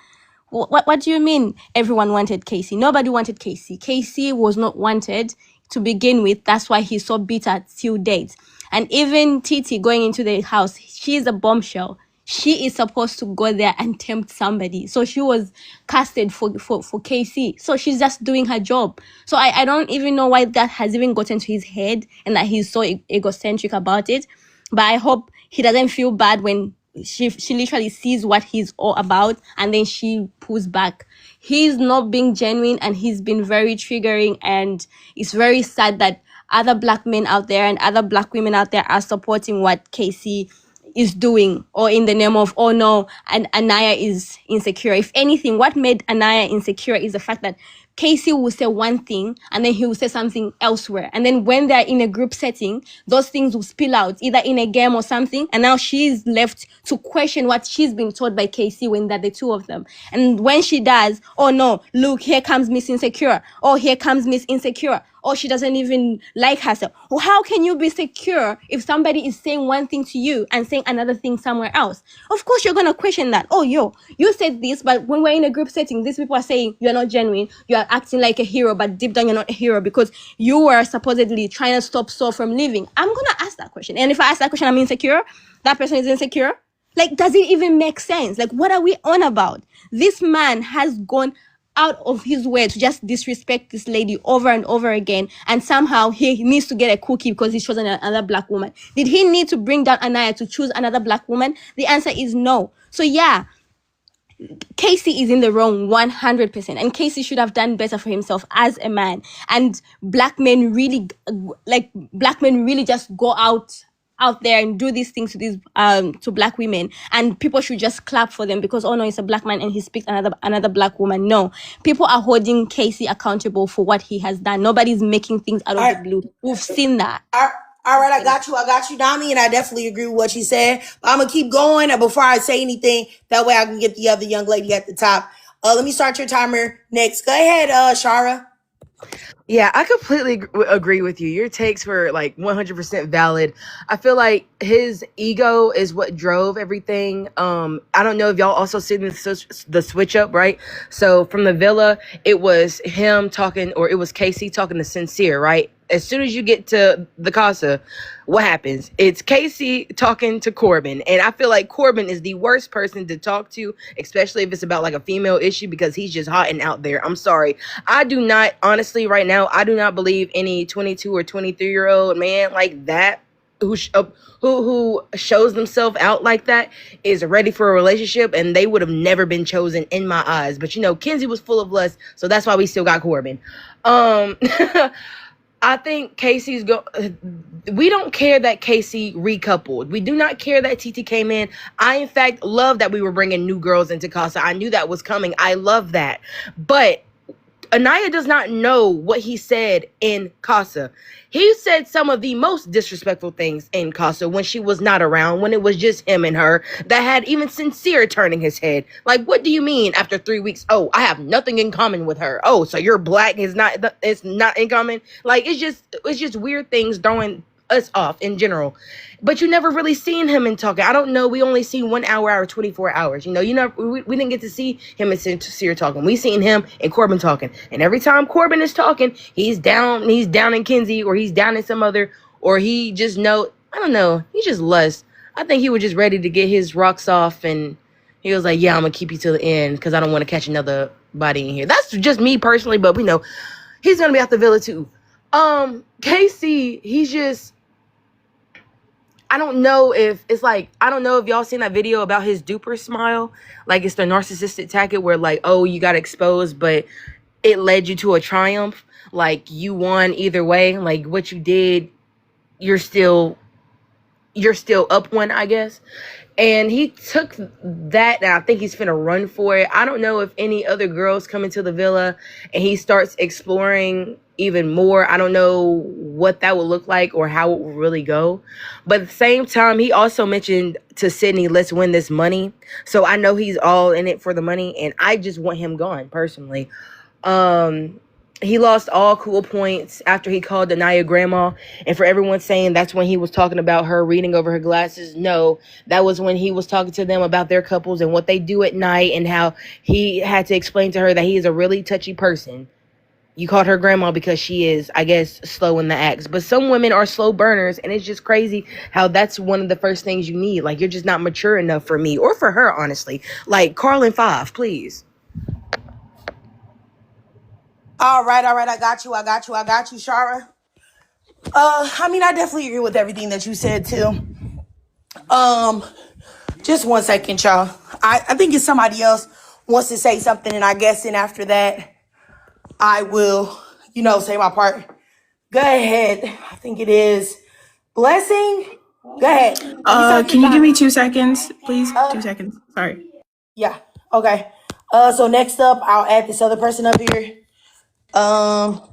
What do you mean everyone wanted KC? Nobody wanted KC. KC was not wanted to begin with. That's why he's so bitter till date. And even Titi going into the house, she's a bombshell. She is supposed to go there and tempt somebody. So she was casted for KC. So she's just doing her job. So I don't even know why that has even gotten to his head and that he's so egocentric about it. But I hope he doesn't feel bad when she literally sees what he's all about and then she pulls back. He's not being genuine and he's been very triggering, and it's very sad that other black men out there and other black women out there are supporting what Casey is doing, or in the name of, oh no, and Anaya is insecure. If anything, what made Anaya insecure is the fact that Casey will say one thing and then he will say something elsewhere. And then when they're in a group setting, those things will spill out either in a game or something. And now she's left to question what she's been told by Casey when they're the two of them. And when she does, oh no, look, here comes Miss Insecure. Oh, here comes Miss Insecure. Or she doesn't even like herself. Well, how can you be secure if somebody is saying one thing to you and saying another thing somewhere else? Of course, you're going to question that. Oh, yo, you said this, but when we're in a group setting, these people are saying you're not genuine. You're acting like a hero, but deep down, you're not a hero because you were supposedly trying to stop Saul from leaving. I'm going to ask that question. And if I ask that question, I'm insecure. That person is insecure. Like, does it even make sense? Like, what are we on about? This man has gone out of his way to just disrespect this lady over and over again, and somehow he needs to get a cookie because he's chosen another black woman. Did he need to bring down Anaya to choose another black woman? The answer is no. So yeah, Casey is in the wrong 100%, and Casey should have done better for himself as a man. And black men really just go out there and do these things to these to black women, and people should just clap for them because, oh no, it's a black man and he speaks another black woman. No, people are holding Casey accountable for what he has done. Nobody's making things out of the blue. We've seen that. All right, I got you, Dami, and I definitely agree with what you said. But I'm gonna keep going, and before I say anything, that way I can get the other young lady at the top. Let me start your timer next. Go ahead, Shara. Yeah, I completely agree with you. Your takes were like 100% valid. I feel like his ego is what drove everything. I don't know if y'all also seen the switch up, right? So from the villa, it was him talking, or it was Casey talking to Sincere, right? As soon as you get to the casa, what happens? It's Casey talking to Corbin. And I feel like Corbin is the worst person to talk to, especially if it's about like a female issue, because he's just hot and out there. I'm sorry. I do not, honestly, right now, I do not believe any 22 or 23-year-old man like that who shows themselves out like that is ready for a relationship, and they would have never been chosen in my eyes. But, you know, Kenzie was full of lust, so that's why we still got Corbin. I think we don't care that Casey recoupled. We do not care that TT came in. I, in fact, love that we were bringing new girls into Casa. I knew that was coming. I love that. But Anaya does not know what he said in Casa. He said some of the most disrespectful things in Casa when she was not around, when it was just him and her, that had even Sincere turning his head. Like, what do you mean after 3 weeks? Oh, I have nothing in common with her. Oh, so you're black it's not in common. Like, it's just weird things throwing us off in general. But you never really seen him in talking. I don't know. We only see 1 hour out of 24 hours. You know, we didn't get to see him and Sincere talking. We seen him and Corbin talking. And every time Corbin is talking, he's down in Kenzie, or he's down in some other, or he just I don't know. He just lust. I think he was just ready to get his rocks off, and he was like, yeah, I'm going to keep you till the end because I don't want to catch another body in here. That's just me personally, but we know he's going to be out the villa too. Casey, he's just, I don't know if y'all seen that video about his duper smile. Like, it's the narcissistic tactic where, like, oh, you got exposed, but it led you to a triumph. Like, you won either way. Like, what you did, you're still you're still up one, I guess. And he took that, and I think he's finna run for it. I don't know if any other girls come into the villa and he starts exploring even more. I don't know what that would look like or how it will really go. But at the same time, he also mentioned to Sydney, let's win this money. So I know he's all in it for the money, and I just want him gone personally. He lost all cool points after he called Anaya grandma. And for everyone saying that's when he was talking about her reading over her glasses, no, that was when he was talking to them about their couples and what they do at night, and how he had to explain to her that he is a really touchy person. You called her grandma because she is, I guess, slow in the acts. But some women are slow burners, and it's just crazy how that's one of the first things you need. Like, you're just not mature enough for me or for her, honestly. Like, Carlin 5, please. All right. I got you, Shara. I mean, I definitely agree with everything that you said too. Just 1 second, y'all. I think if somebody else wants to say something, and I guess then after that, I will, say my part. Go ahead. I think it is Blessing. Go ahead. Can you give me 2 seconds, please? 2 seconds. Sorry. Yeah. Okay. So next up, I'll add this other person up here. Oh,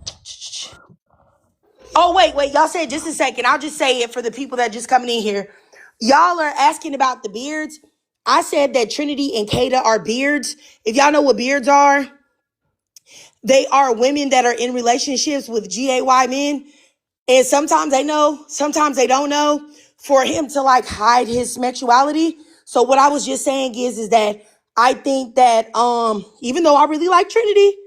wait. Y'all said just a second. I'll just say it for the people that just coming in here. Y'all are asking about the beards. I said that Trinity and Kata are beards. If y'all know what beards are, they are women that are in relationships with GAY men. And sometimes they know, sometimes they don't know, for him to like hide his sexuality. So what I was just saying is that I think that even though I really like Trinity,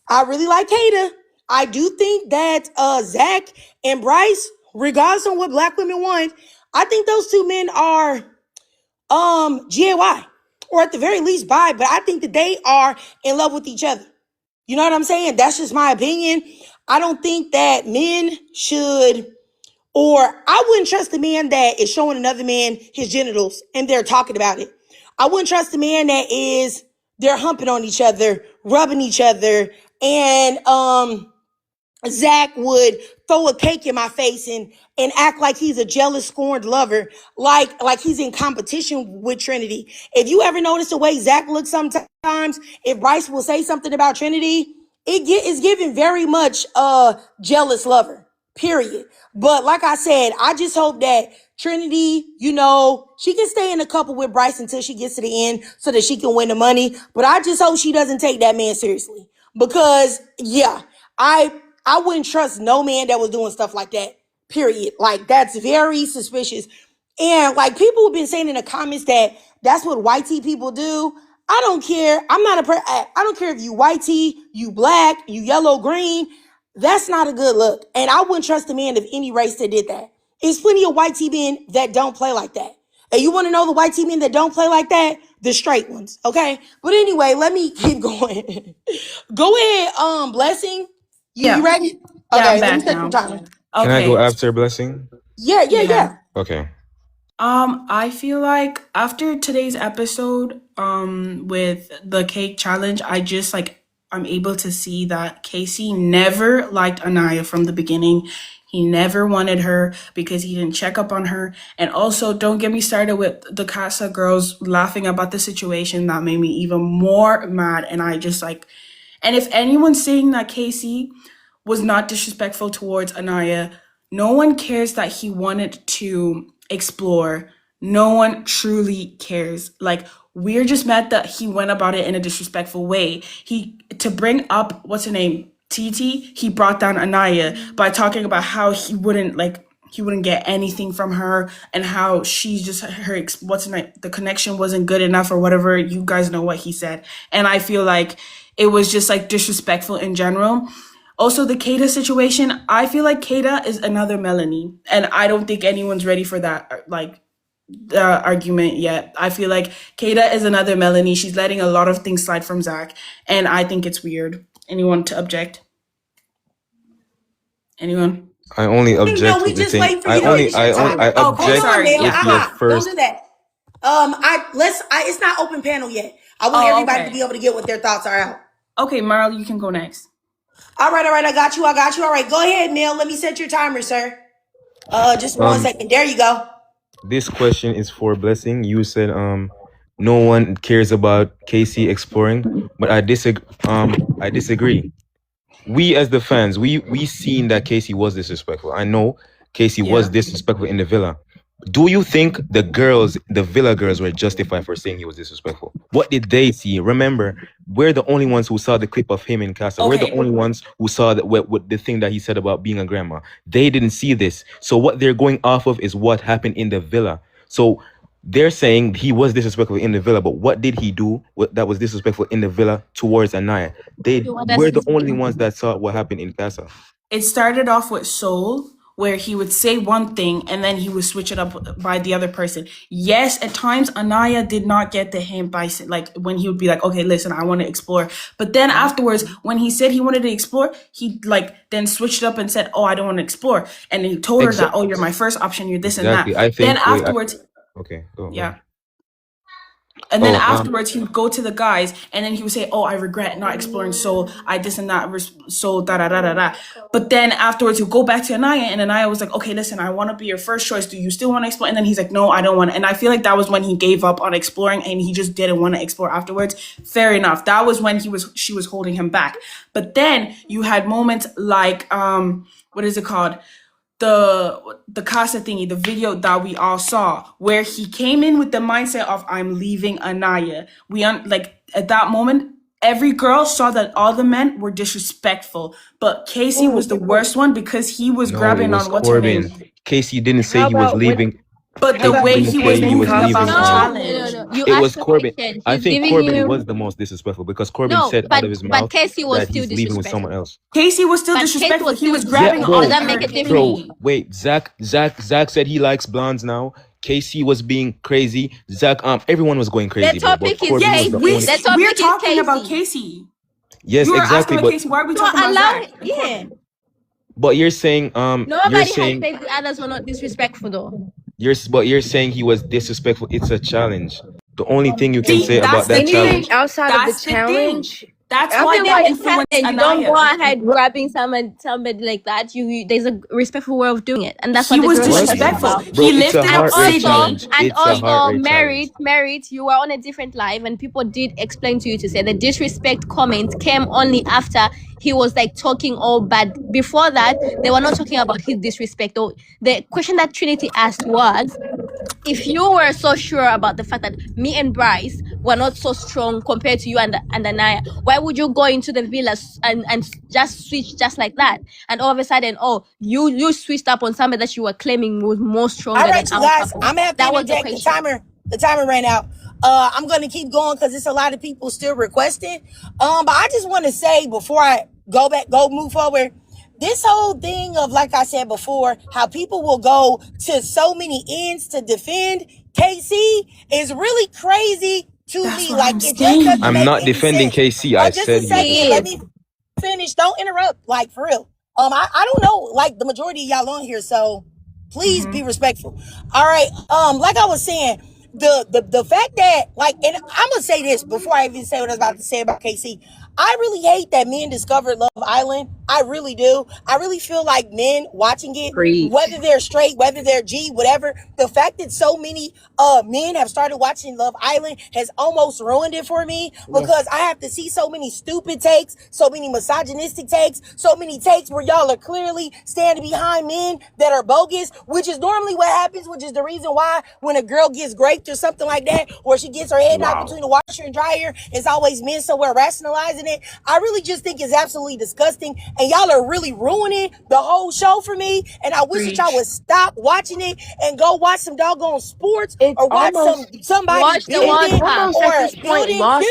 I really like Kata, I do think that Zach and Bryce, regardless of what black women want, I think those two men are GAY, or at the very least bi, but I think that they are in love with each other. You know what I'm saying? That's just my opinion. I don't think that men should, or I wouldn't trust a man that is showing another man his genitals and they're talking about it. I wouldn't trust a man that is, they're humping on each other, rubbing each other, and Zach would throw a cake in my face and act like he's a jealous, scorned lover, like he's in competition with Trinity. If you ever notice the way Zach looks sometimes, if Bryce will say something about Trinity, is given very much jealous lover. Period. But like I said, I just hope that Trinity, she can stay in a couple with Bryce until she gets to the end so that she can win the money. But I just hope she doesn't take that man seriously. Because, yeah, I wouldn't trust no man that was doing stuff like that. Period. Like, that's very suspicious. And like, people have been saying in the comments that that's what white tea people do. I don't care. I don't care if you white tea, you black, you yellow, green. That's not a good look. And I wouldn't trust a man of any race that did that. There's plenty of white tea men that don't play like that. And you want to know the white tea men that don't play like that? The straight ones. Okay. But anyway, let me keep going. Go ahead, Blessing. You ready? Yeah, Okay, I'm let me back set now. your timer. Can I go Okay. after Blessing? Yeah. Okay. I feel like after today's episode, with the cake challenge, I'm able to see that Casey never liked Anaya from the beginning. He never wanted her because he didn't check up on her. And also, don't get me started with the Casa girls laughing about the situation. That made me even more mad. And and if anyone's saying that Casey was not disrespectful towards Anaya, no one cares that he wanted to explore. No one truly cares. Like, we're just mad that he went about it in a disrespectful way. To bring up, what's her name, Titi, he brought down Anaya by talking about how he wouldn't get anything from her, and how she's just the connection wasn't good enough or whatever. You guys know what he said. And I feel like it was just like disrespectful in general. Also, the Kata situation, I feel like Kata is another Melanie, and I don't think anyone's ready for that argument yet. I feel like Kata is another Melanie. She's letting a lot of things slide from Zach, and I think it's weird. Anyone to object? Anyone? I only object No, we with the just thing. wait for you to finish your timer. I Hold object on, man. with your first. Don't do that. It's not open panel yet. I want everybody to be able to get what their thoughts are out. Okay, Marl, you can go next. All right. I got you. All right, go ahead, Neil. Let me set your timer, sir. Just 1 second. There you go. This question is for Blessing. You said no one cares about Casey exploring, but I disagree. We as the fans, we seen that Casey was disrespectful. I know Casey was Yeah. disrespectful in the villa. Do you think the girls, the villa girls, were justified for saying he was disrespectful? What did they see? Remember, we're the only ones who saw the clip of him in Casa. We're the Okay. only ones who saw that what the thing that he said about being a grandma. They didn't see this. So what they're going off of is what happened in the villa. So they're saying he was disrespectful in the villa, but what did he do that was disrespectful in the villa towards Anaya? We're the only ones that saw what happened in Casa. It started off with Soul, where he would say one thing and then he would switch it up by the other person. Yes, at times Anaya did not get the hint by like when he would be like, okay, listen, I want to explore. But then afterwards, when he said he wanted to explore, he like then switched it up and said, oh, I don't want to explore. And he told her that, oh, you're my first option, you're this Exactly. and that. I think. Then afterwards, Okay. Go. yeah. And then Oh, afterwards, he would go to the guys, and then he would say, "Oh, I regret not exploring Soul. I this and that Soul, da da da da da." But then afterwards, he'll go back to Anaya, and Anaya was like, "Okay, listen, I want to be your first choice. Do you still want to explore?" And then he's like, "No, I don't want." And I feel like that was when he gave up on exploring, and he just didn't want to explore afterwards. Fair enough. That was when she was holding him back. But then you had moments like what is it called? The Casa thingy, the video that we all saw, where he came in with the mindset of I'm leaving Anaya. Like at that moment, every girl saw that all the men were disrespectful, but Casey was the worst one because he was no, it grabbing was on what's her Corbin. name. Casey didn't say How he was about when- leaving. But How the about way when he he was came in moving Casa? about the No, challenge. no, no. You It asked was the Corbin. question. I She's think giving Corbin you was the most disrespectful because Corbin no, said out of his mouth Casey was that still he's leaving with disrespectful. someone else. Casey was still But Casey disrespectful. was He was still grabbing disrespectful. on Does that her make a difference? Bro, thingy. wait, Zach said he likes blondes now. Casey was being crazy. Zach, everyone was going crazy, The bro. But topic is Corbin was Yes, the Casey. only. The topic we're is talking about Casey. Casey. Yes, You were exactly. asking about But Casey. Why are we So talking about allow Zach? yeah. but you're saying Nobody has said the others were not disrespectful though. you're saying he was disrespectful. It's a challenge. The only thing you can See, say about that's the that thing. challenge. Outside of the That's the thing. challenge, That's I why feel that like- influenced You don't go Anaya. ahead grabbing somebody like that. There's a respectful way of doing it, and that's He what the was girls were talking disrespectful. about. Bro, He it's a lifted up heart rate Sydney. challenge. And It's a heart also, rate challenge. Merit, you were on a different live, and people did explain to you to say the disrespect comment came only after he was like talking all bad. Before that, they were not talking about his disrespect. Or the question that Trinity asked was, if you were so sure about the fact that me and Bryce were not so strong compared to you and Anaya, why would you go into the villas and just switch just like that? And all of a sudden, you switched up on somebody that you were claiming was more stronger All right, than you our guys, couple. I'm gonna have to That was the interject. question. The timer ran out. I'm gonna keep going because there's a lot of people still requesting. But I just want to say before I move forward, this whole thing of, like I said before, how people will go to so many ends to defend KC is really crazy to That's me. what Like, I'm it just saying. doesn't I'm make not any defending sense. KC. I Just said a he second, is. let me finish. Don't interrupt. Like, for real. I don't know, like, the majority of y'all on here, so please be respectful. All right. Like I was saying, the fact that, like, and I'm gonna say this before I even say what I was about to say about KC. I really hate that men discovered Love Island. I really do. I really feel like men watching it, Preach. whether they're straight, whether they're G, whatever, the fact that so many men have started watching Love Island has almost ruined it for me, because I have to see so many stupid takes, so many misogynistic takes, so many takes where y'all are clearly standing behind men that are bogus, which is normally what happens, which is the reason why when a girl gets raped or something like that, or she gets her head knocked between the washer and dryer, it's always men somewhere rationalizing it. I really just think it's absolutely disgusting, and y'all are really ruining the whole show for me, and I wish that y'all would stop watching it and go watch some doggone sports, It's or watch almost- somebody Watch the building, World Cup. Almost at or this point building, lost.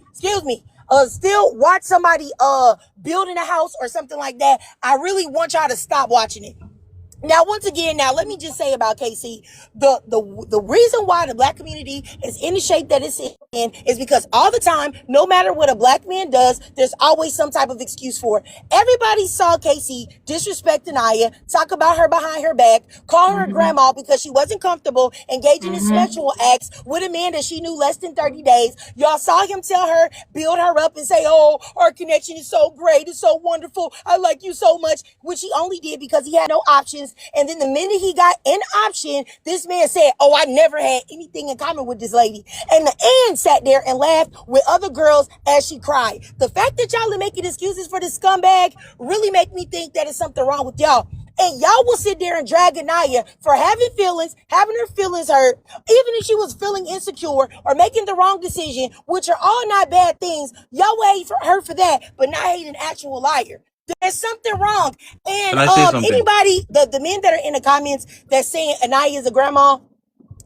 excuse me, still watch somebody building a house or something like that. I really want y'all to stop watching it. Now, once again, let me just say about KC, the reason why the black community is in the shape that it's in is because all the time, no matter what a black man does, there's always some type of excuse for it. Everybody saw Casey disrespect Anaya, talk about her behind her back, call her grandma because she wasn't comfortable engaging in sexual acts with a man that she knew less than 30 days. Y'all saw him tell her, build her up and say, oh, our connection is so great, it's so wonderful, I like you so much, which he only did because he had no options And then the minute he got an option, this man said, oh, I never had anything in common with this lady. And the Ann sat there and laughed with other girls as she cried. The fact that y'all are making excuses for this scumbag really make me think that it's something wrong with y'all. And y'all will sit there and drag Anaya for having feelings, having her feelings hurt, even if she was feeling insecure or making the wrong decision, which are all not bad things. Y'all will hate her for that, but not hate an actual liar. There's something wrong. And Can I say something? anybody, the men that are in the comments that's saying Anaya is a grandma,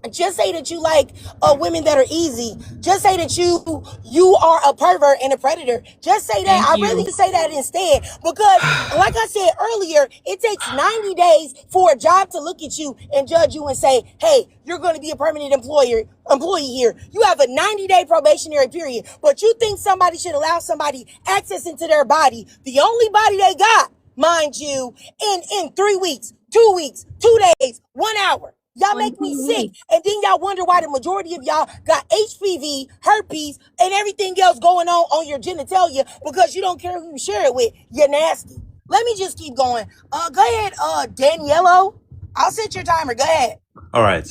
just say that you like women that are easy. Just say that you are a pervert and a predator. Just say that. Thank I really you. say that instead, because like I said earlier, it takes 90 days for a job to look at you and judge you and say, hey, you're going to be a permanent employee here. You have a 90-day probationary period, but you think somebody should allow somebody access into their body, the only body they got, mind you, in 3 weeks, 2 weeks, 2 days, 1 hour. Y'all make me sick. And then y'all wonder why the majority of y'all got HPV, herpes, and everything else going on your genitalia, because you don't care who you share it with. You're nasty. Let me just keep going. Go ahead, Daniello. I'll set your timer. Go ahead. All right.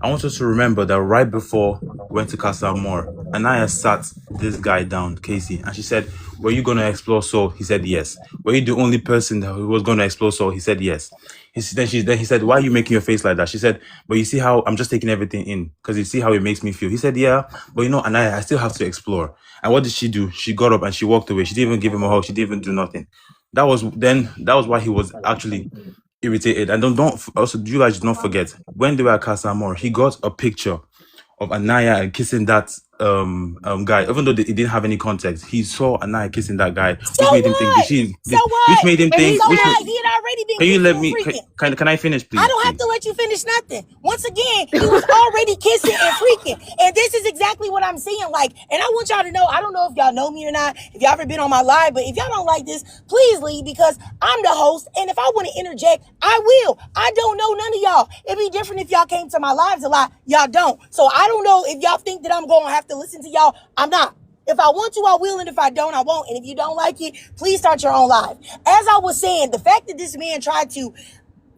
I want us to remember that right before we went to Casa Amor, Anaya sat this guy down, Casey, and she said, were you going to explore Soul? He said yes. Were you the only person who was going to explore Soul? He said yes. Then he said, why are you making your face like that? She said, but you see how I'm just taking everything in because you see how it makes me feel. He said, yeah, but you know, Anaya, I still have to explore. And what did she do? She got up and she walked away. She didn't even give him a hug. She didn't even do nothing. That was why he was actually irritated. And don't also, you guys don't forget, when they were at Casa Amor, he got a picture of Anaya and kissing that guy. Even though it didn't have any context, he saw Anaya kissing that guy, which made him think, which made him think, So what? He had already been can you let kissing me, and freaking. can I finish, please? I don't have to let you finish nothing. Once again, he was already kissing and freaking. And this is exactly what I'm seeing. Like, and I want y'all to know, I don't know if y'all know me or not, if y'all ever been on my live, but if y'all don't like this, please leave, because I'm the host. And if I want to interject, I will. I don't know none of y'all. It'd be different if y'all came to my lives a lot. Y'all don't. So I don't know if y'all think that I'm going to have to listen to y'all. I'm not. If I want to, I will, and if I don't, I won't. And if you don't like it, please start your own live. As I was saying, the fact that this man tried to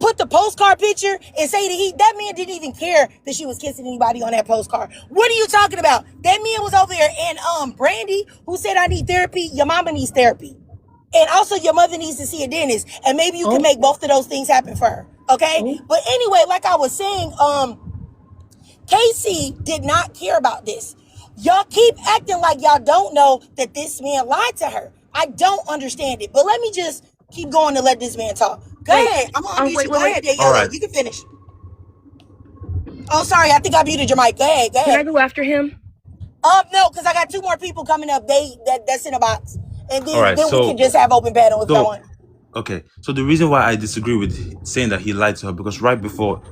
put the postcard picture and say that man didn't even care that she was kissing anybody on that postcard. What are you talking about? That man was over there, and Brandy, who said I need therapy, your mama needs therapy. And also your mother needs to see a dentist, and maybe you can make both of those things happen for her. Okay? But anyway, like I was saying, Casey did not care about this. Y'all keep acting like y'all don't know that this man lied to her. I don't understand it. But let me just keep going to let this man talk. Go ahead. I'm on mute. Go ahead, Daniela. All right. You can finish. Oh, sorry. I think I muted your mic. Go ahead. Go ahead. Can I go after him? No, because I got 2 more people coming up. That's in a box. And then, All right, we so- can just have open panel if y'all want. Okay, so the reason why I disagree with saying that he lied to her, because right before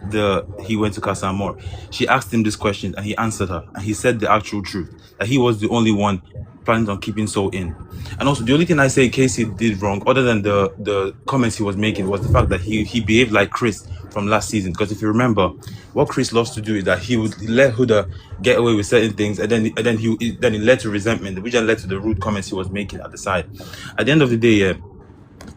he went to Casa Amor, she asked him this question and he answered her, and he said the actual truth, that he was the only one planning on keeping Soul in. And also, the only thing I say Casey did wrong, other than the comments he was making, was the fact that he behaved like Chris from last season. Because if you remember, what Chris loves to do is that he would let Huda get away with certain things, and then it led to resentment, which then led to the rude comments he was making at the side. At the end of the day,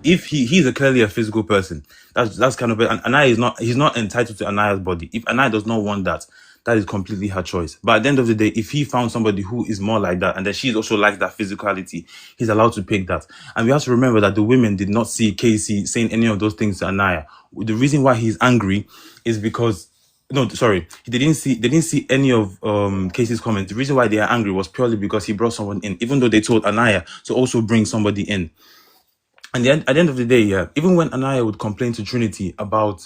if he's clearly a physical person, that's kind of it. And Anaya he's not entitled to Anaya's body. If Anaya does not want that, that is completely her choice. But at the end of the day, if he found somebody who is more like that, and then she's also like that physicality, he's allowed to pick that. And we have to remember that the women did not see Casey saying any of those things to Anaya. The reason why he's angry is because they didn't see any of Casey's comments. The reason why they are angry was purely because he brought someone in, even though they told Anaya to also bring somebody in. And at the end of the day, even when Anaya would complain to Trinity about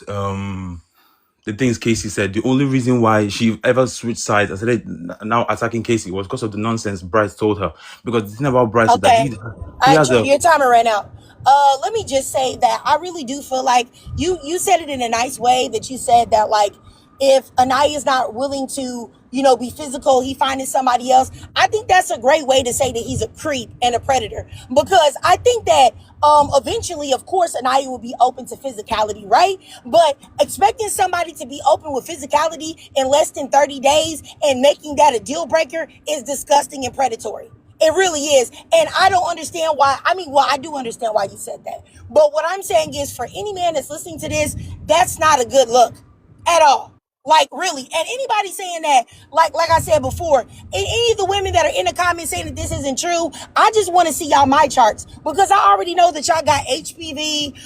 the things Casey said, the only reason why she ever switched sides and started now attacking Casey was because of the nonsense Bryce told her. Because the thing about Bryce is that he has your timer ran out. Let me just say that I really do feel like you said it in a nice way, that you said that, like, if Anaya is not willing to, be physical, he finding somebody else. I think that's a great way to say that he's a creep and a predator, because I think that eventually, of course, Anaya will be open to physicality, right? But expecting somebody to be open with physicality in less than 30 days and making that a deal breaker is disgusting and predatory. It really is. And I don't understand why. I mean, well, I do understand why you said that. But what I'm saying is, for any man that's listening to this, that's not a good look at all. Like, really. And anybody saying that, like I said before, and any of the women that are in the comments saying that this isn't true, I just want to see y'all my charts, because I already know that y'all got HPV,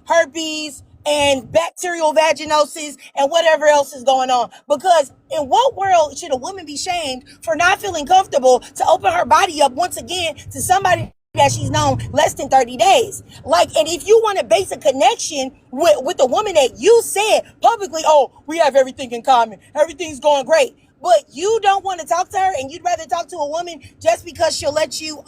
herpes, and bacterial vaginosis, and whatever else is going on. Because in what world should a woman be shamed for not feeling comfortable to open her body up once again to somebody that she's known less than 30 days? Like, and if you want to base a connection with the woman that you said publicly, oh, we have everything in common, everything's going great, but you don't want to talk to her, and you'd rather talk to a woman just because she'll let you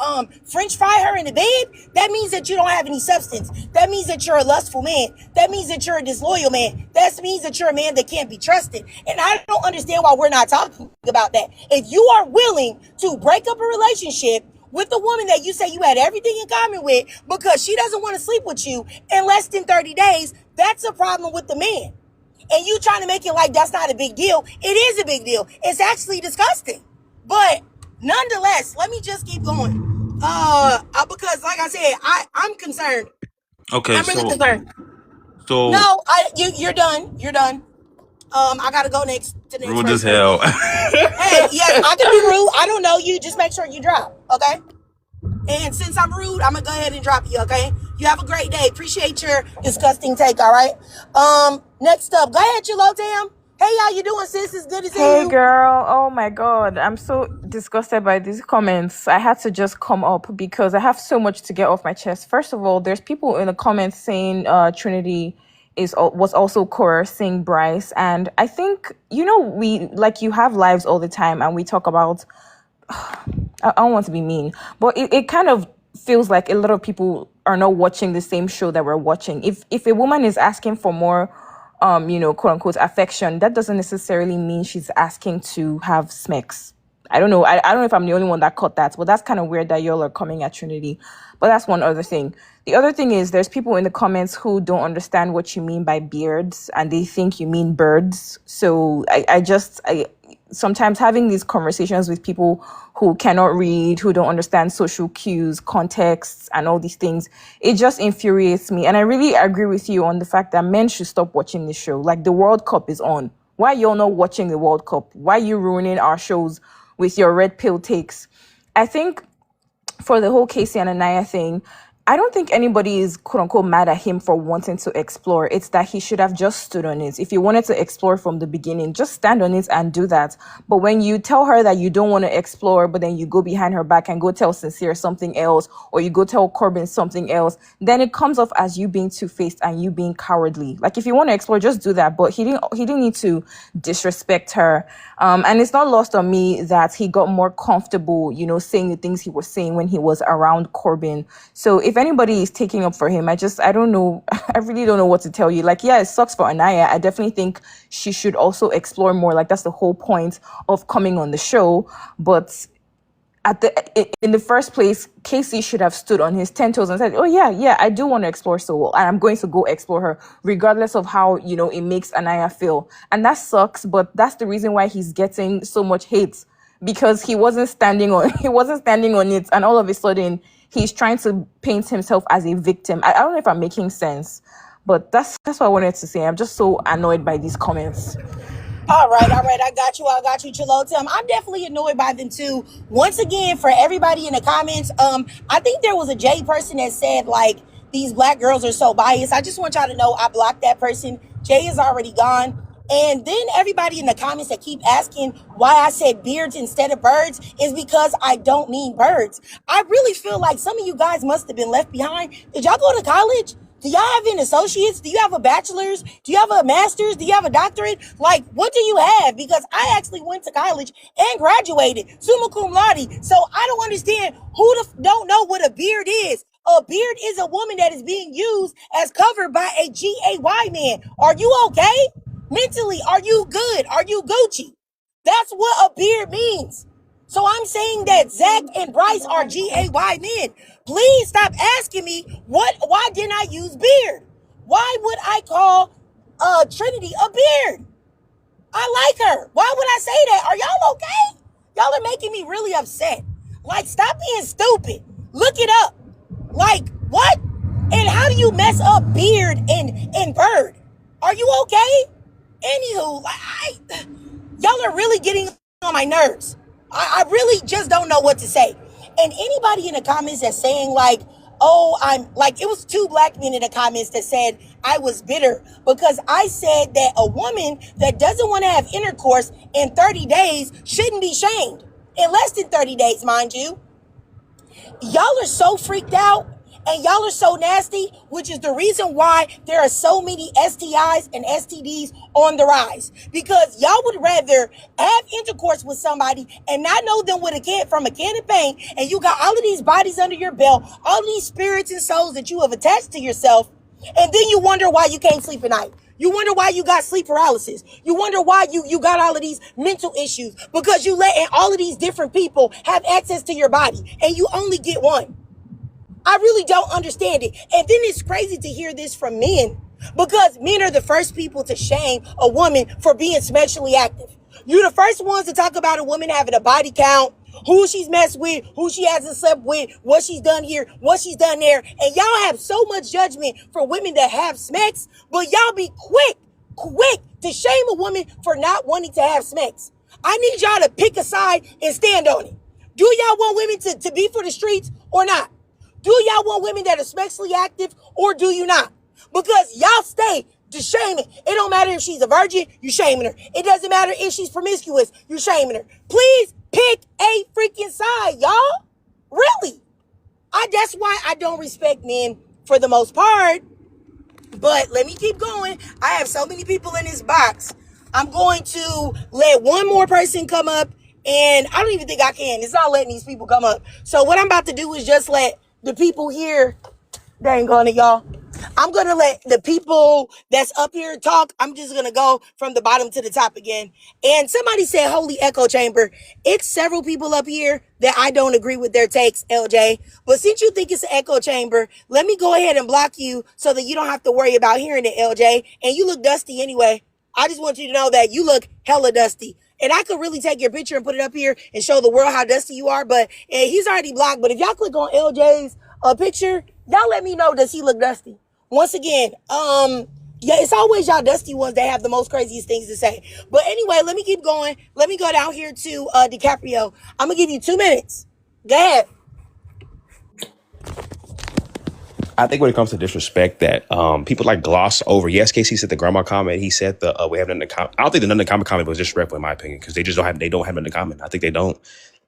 French fry her in the bed, that means that you don't have any substance. That means that you're a lustful man. That means that you're a disloyal man. That means that you're a man that can't be trusted. And I don't understand why we're not talking about that. If you are willing to break up a relationship with a woman that you say you had everything in common with because she doesn't want to sleep with you in less than 30 days, that's a problem with the man. And you trying to make it like that's not a big deal. It is a big deal. It's actually disgusting. But nonetheless, let me just keep going. Because like I said, I'm concerned. Okay, I'm really concerned. so No, you're done. You're done. I gotta go next to the next rude as person. hell. Hey, yes, I can be rude. I don't know you. Just make sure you drop, okay? And since I'm rude, I'm gonna go ahead and drop you, okay? You have a great day. Appreciate your disgusting take, all right? Next up, go ahead, Chilotam. Hey, how you doing, sis? It's good to see Hey you. girl, oh my god, I'm so disgusted by these comments. I had to just come up because I have so much to get off my chest. First of all, there's people in the comments saying Trinity was also coercing Bryce, and I think we like you have lives all the time, and we talk about. I don't want to be mean, but it kind of feels like a lot of people are not watching the same show that we're watching. If a woman is asking for more quote unquote affection, that doesn't necessarily mean she's asking to have smecks. I don't know. I don't know if I'm the only one that caught that, but that's kind of weird that y'all are coming at Trinity. But that's one other thing. The other thing is there's people in the comments who don't understand what you mean by beards, and they think you mean birds. So I sometimes having these conversations with people who cannot read, who don't understand social cues, contexts, and all these things, it just infuriates me. And I really agree with you on the fact that men should stop watching this show. Like, the World Cup is on. Why you're not watching the World Cup? Why are you ruining our shows with your red pill takes? I think for the whole Casey and Anaya thing, I don't think anybody is quote unquote mad at him for wanting to explore. It's that he should have just stood on it. If you wanted to explore from the beginning, just stand on it and do that. But when you tell her that you don't want to explore, but then you go behind her back and go tell Sincere something else, or you go tell Corbin something else, then it comes off as you being two-faced and you being cowardly. Like, if you want to explore, just do that. But he didn't need to disrespect her. And it's not lost on me that he got more comfortable, saying the things he was saying when he was around Corbin. So if anybody is taking up for him, I don't know. I really don't know what to tell you. Like, yeah, it sucks for Anaya. I definitely think she should also explore more. Like, that's the whole point of coming on the show. But in the first place, Casey should have stood on his 10 toes and said, oh yeah, I do want to explore Soul, and I'm going to go explore her, regardless of how, it makes Anaya feel. And that sucks, but that's the reason why he's getting so much hate, because he wasn't standing on it, and all of a sudden he's trying to paint himself as a victim. I don't know if I'm making sense, but that's what I wanted to say. I'm just so annoyed by these comments. All right. I got you, Chilotem. I'm definitely annoyed by them too. Once again, for everybody in the comments, I think there was a J person that said, like, these black girls are so biased. I just want y'all to know I blocked that person. Jay is already gone. And then everybody in the comments that keep asking why I said beards instead of birds is because I don't mean birds. I really feel like some of you guys must have been left behind. Did y'all go to college? Do y'all have an associate's? Do you have a bachelor's? Do you have a master's? Do you have a doctorate? Like, what do you have? Because I actually went to college and graduated summa cum laude. So I don't understand who don't know what a beard is. A beard is a woman that is being used as cover by a GAY man. Are you okay? Mentally, are you good? Are you Gucci? That's what a beard means. So I'm saying that Zach and Bryce are GAY men. Please stop asking me why didn't I use beard? Why would I call Trinity a beard? I like her. Why would I say that? Are y'all okay? Y'all are making me really upset. Like, stop being stupid. Look it up. Like, what? And how do you mess up beard and bird? Are you okay? Anywho, y'all are really getting on my nerves. I really just don't know what to say. And anybody in the comments that's saying like, oh, I'm like, it was 2 black men in the comments that said I was bitter because I said that a woman that doesn't want to have intercourse in 30 days shouldn't be shamed. In less than 30 days, mind you. Y'all are so freaked out and y'all are so nasty, which is the reason why there are so many STIs and STDs on the rise. Because y'all would rather have intercourse with somebody and not know them with a can from a can of paint, and you got all of these bodies under your belt, all of these spirits and souls that you have attached to yourself, and then you wonder why you can't sleep at night. You wonder why you got sleep paralysis. You wonder why you got all of these mental issues because you letting all of these different people have access to your body and you only get one. I really don't understand it. And then it's crazy to hear this from men because men are the first people to shame a woman for being sexually active. You're the first ones to talk about a woman having a body count, who she's messed with, who she hasn't slept with, what she's done here, what she's done there. And y'all have so much judgment for women that have smecks, but y'all be quick to shame a woman for not wanting to have smecks. I need y'all to pick a side and stand on it. Do y'all want women to be for the streets or not? Do y'all want women that are sexually active or do you not? Because y'all stay to shaming. It don't matter if she's a virgin, you shaming her. It doesn't matter if she's promiscuous, you shaming her. Please pick a freaking side, y'all. Really. That's why I don't respect men for the most part. But let me keep going. I have so many people in this box. I'm going to let one more person come up, and I don't even think I can. It's not letting these people come up. So what I'm about to do is just let the people here, dang on it, y'all. I'm going to let the people that's up here talk. I'm just going to go from the bottom to the top again. And somebody said, holy echo chamber. It's several people up here that I don't agree with their takes, LJ. But since you think it's an echo chamber, let me go ahead and block you so that you don't have to worry about hearing it, LJ. And you look dusty anyway. I just want you to know that you look hella dusty. And I could really take your picture and put it up here and show the world how dusty you are. But he's already blocked. But if y'all click on LJ's picture, y'all let me know, does he look dusty? Once again, yeah, it's always y'all dusty ones that have the most craziest things to say. But anyway, let me keep going. Let me go down here to DiCaprio. I'm going to give you 2 minutes. Go ahead. I think when it comes to disrespect, that people like gloss over. Yes, Casey said the grandma comment. He said the we have nothing in common. I don't think the nothing in common comment was disrespectful in my opinion because they don't have nothing in common. I think they don't.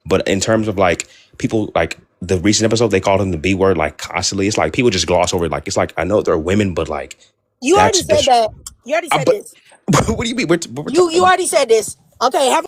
But in terms of like people like the recent episode, they called him the B word like constantly. It's like people just gloss over it. Like it's like I know they're women, but like you already said that. You already said this. What do you mean? You already said this. Okay, have.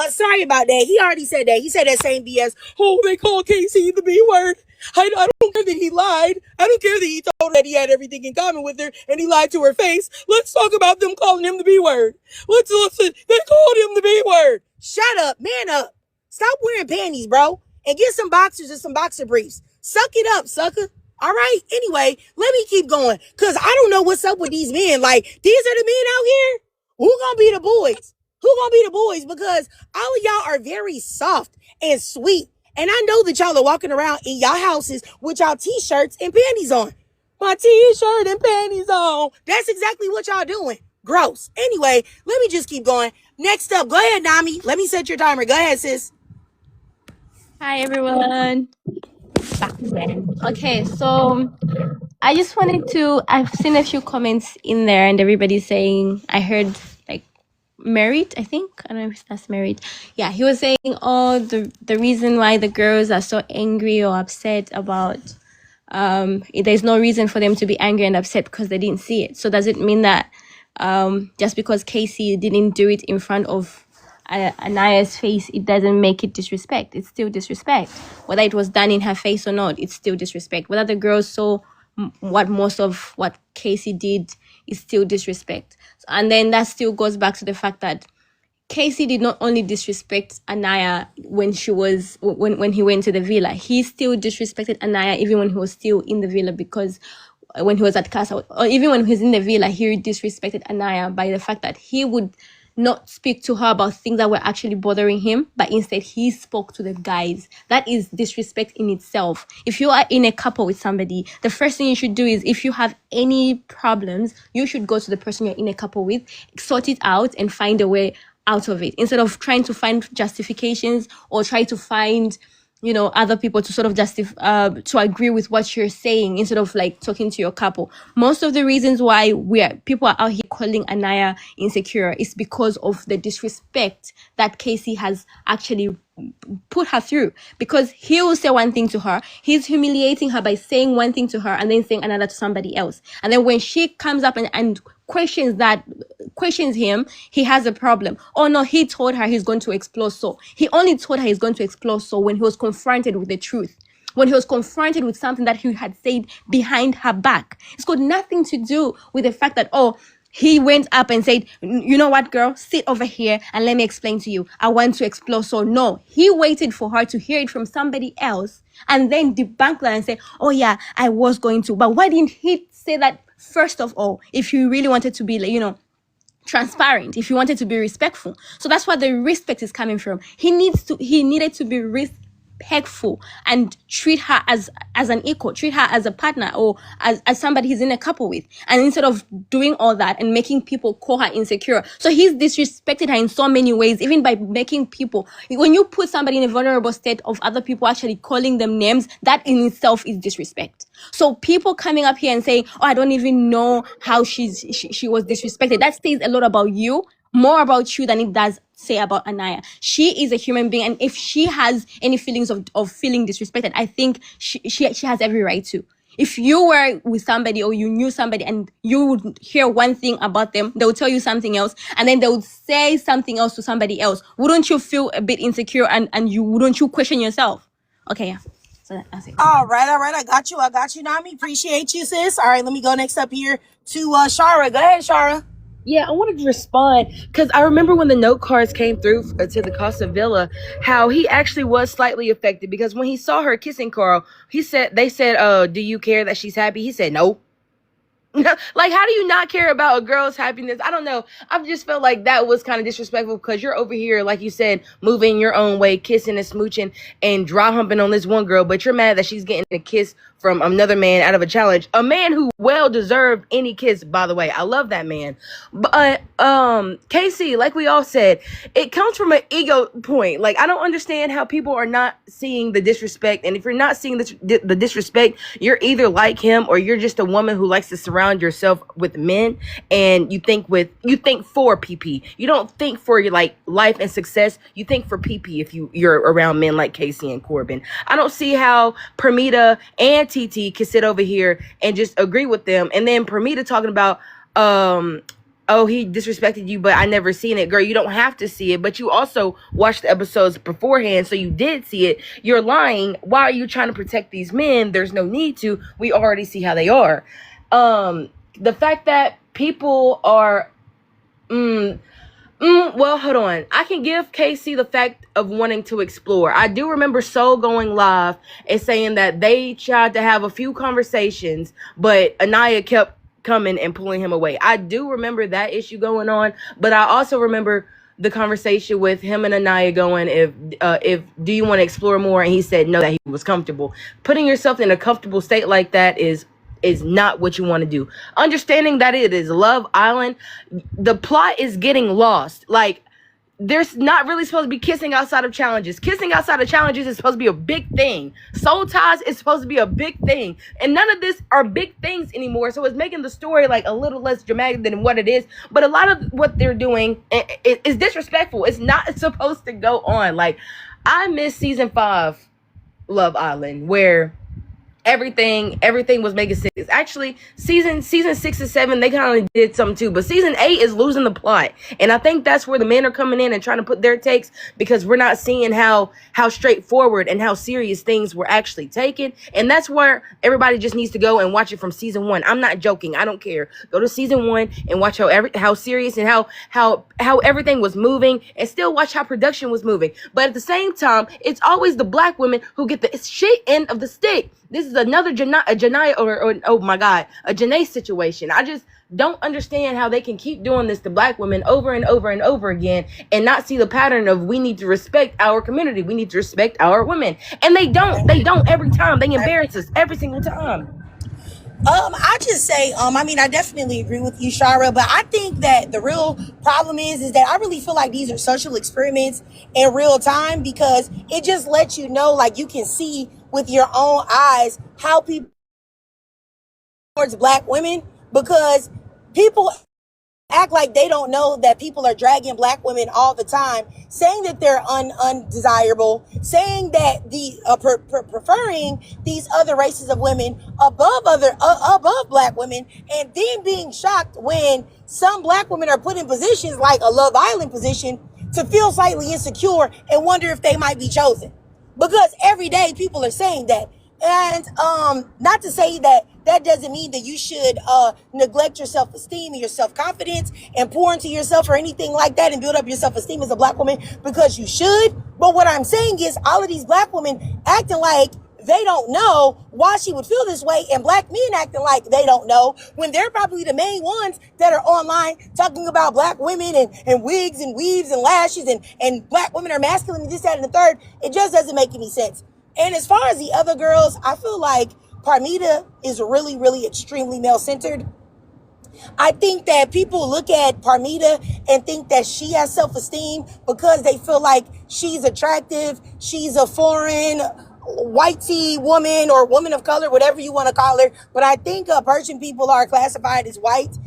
Sorry about that. He already said that. He said that same BS. Oh, they call Casey the B word. I don't care that he lied. I don't care that he told her that he had everything in common with her and he lied to her face. Let's talk about them calling him the B word. Let's listen. They called him the B word. Shut up. Man up. Stop wearing panties, bro. And get some boxers and some boxer briefs. Suck it up, sucker. All right. Anyway, let me keep going. Because I don't know what's up with these men. Like, these are the men out here? Who gonna be the boys? Who gonna be the boys? Because all of y'all are very soft and sweet. And I know that y'all are walking around in y'all houses with y'all t-shirts and panties on. My t-shirt and panties on. That's exactly what y'all doing. Gross. Anyway, let me just keep going. Next up, go ahead, Nami. Let me set your timer. Go ahead, sis. Hi everyone. Back again. Okay, so I just wanted to. I've seen a few comments in there, and everybody's saying. I heard like Merit. I think I don't know if that's Merit. Yeah, he was saying, oh, the reason why the girls are so angry or upset about. There's no reason for them to be angry and upset because they didn't see it. So does it mean that just because Casey didn't do it in front of Anaya's face, it doesn't make it disrespect? It's still disrespect. Whether it was done in her face or not, it's still disrespect. Whether the girls saw what most of what Casey did, is still disrespect. And then that still goes back to the fact that Casey did not only disrespect Anaya when he went to the villa, he still disrespected Anaya even when he was still in the villa, because when he was at casa, or even when he was in the villa, he disrespected Anaya by the fact that he would not speak to her about things that were actually bothering him, but instead he spoke to the guys. That is disrespect in itself. If you are in a couple with somebody, the first thing you should do is, if you have any problems, you should go to the person you're in a couple with, sort it out, and find a way out of it, instead of trying to find justifications or try to find other people to sort of justify, to agree with what you're saying, instead of like talking to your couple. Most of the reasons why people are out here calling Anaya insecure is because of the disrespect that Casey has actually put her through. Because he will say one thing to her, he's humiliating her by saying one thing to her and then saying another to somebody else. And then when she comes up and questions him, he has a problem. Oh no, he told her he's going to explore. So he only told her he's going to explore so when he was confronted with the truth, when he was confronted with something that he had said behind her back. It's got nothing to do with the fact that, he went up and said, you know what, girl, sit over here and let me explain to you. I want to explore. So no, he waited for her to hear it from somebody else and then debunk that and say, oh yeah, I was going to. But why didn't he say that first of all, if you really wanted to be, transparent, if you wanted to be respectful? So that's where the respect is coming from. He needed to be respectful and treat her as an equal, treat her as a partner, or as somebody he's in a couple with. And instead of doing all that and making people call her insecure, so he's disrespected her in so many ways, even by making people, when you put somebody in a vulnerable state of other people actually calling them names, that in itself is disrespect. So people coming up here and saying, I don't even know how she was disrespected, that says a lot about you, more about you than it does say about Anaya. She is a human being, and if she has any feelings of feeling disrespected, I think she has every right to. If you were with somebody or you knew somebody and you would hear one thing about them, they would tell you something else, and then they would say something else to somebody else, wouldn't you feel a bit insecure and wouldn't you question yourself? Okay, yeah. So that's it. All right. I got you, Nami. Appreciate you, sis. All right, let me go next up here to Shara. Go ahead, Shara. Yeah, I wanted to respond because I remember when the note cards came through to the Costa Villa, how he actually was slightly affected because when he saw her kissing Carl, they said, do you care that she's happy? He said, no. Like, how do you not care about a girl's happiness? I don't know. I just felt like that was kind of disrespectful because you're over here, like you said, moving your own way, kissing and smooching and dry humping on this one girl, but you're mad that she's getting a kiss from another man out of a challenge. A man who well deserved any kiss, by the way. I love that man. But Casey, like we all said, it comes from an ego point. Like, I don't understand how people are not seeing the disrespect. And if you're not seeing the disrespect, you're either like him or you're just a woman who likes to surround yourself with men and you think for PP. You don't think for your life and success. You think for PP if you're around men like Casey and Corbin. I don't see how Permita and TT can sit over here and just agree with them, and then Permita talking about he disrespected you, but I never seen it. Girl, you don't have to see it, but you also watched the episodes beforehand, so you did see it. You're lying. Why are you trying to protect these men? There's no need to. We already see how they are. The fact that people are well, hold on. I can give Casey the fact of wanting to explore. I do remember Soul going live and saying that they tried to have a few conversations, but Anaya kept coming and pulling him away. I do remember that issue going on, but I also remember the conversation with him and Anaya going, if do you want to explore more? And he said no, that he was comfortable. Putting yourself in a comfortable state like that is not what you want to do. Understanding that it is Love Island, the plot is getting lost. Like, there's not really supposed to be kissing outside of challenges. Kissing outside of challenges is supposed to be a big thing. Soul ties is supposed to be a big thing. And none of this are big things anymore. So it's making the story like a little less dramatic than what it is. But a lot of what they're doing is disrespectful. It's not supposed to go on. Like, I miss season 5 Love Island, where everything was making sense. Actually, season 6 and 7, they kind of did something too, but season 8 is losing the plot, and I think that's where the men are coming in and trying to put their takes, because we're not seeing how straightforward and how serious things were actually taken. And that's where everybody just needs to go and watch it from season 1. I'm not joking. I don't care. Go to season 1 and watch how serious and how everything was moving, and still watch how production was moving. But at the same time, it's always the black women who get the shit end of the stick. This is another Janaya or oh my God, a Janae situation. I just don't understand how they can keep doing this to black women over and over and over again and not see the pattern of we need to respect our community. We need to respect our women. And they don't. They don't every time. They embarrass us every single time. I just say, I mean, I definitely agree with you, Shara, but I think that the real problem is that I really feel like these are social experiments in real time, because it just lets you know, like, you can see with your own eyes how people towards black women, because people act like they don't know that people are dragging black women all the time, saying that they're undesirable, saying that the preferring these other races of women above black women, and then being shocked when some black women are put in positions like a Love Island position to feel slightly insecure and wonder if they might be chosen, because every day people are saying that. And not to say that that doesn't mean that you should neglect your self-esteem and your self-confidence and pour into yourself or anything like that and build up your self-esteem as a black woman, because you should. But what I'm saying is all of these black women acting like they don't know why she would feel this way, and black men acting like they don't know when they're probably the main ones that are online talking about black women and wigs and weaves and lashes and black women are masculine and this, that, and the third. It just doesn't make any sense. And as far as the other girls, I feel like Parmita is really, really extremely male-centered. I think that people look at Parmita and think that she has self-esteem because they feel like she's attractive, she's a foreign whitey woman or woman of color, whatever you want to call her. But I think Persian people are classified as white.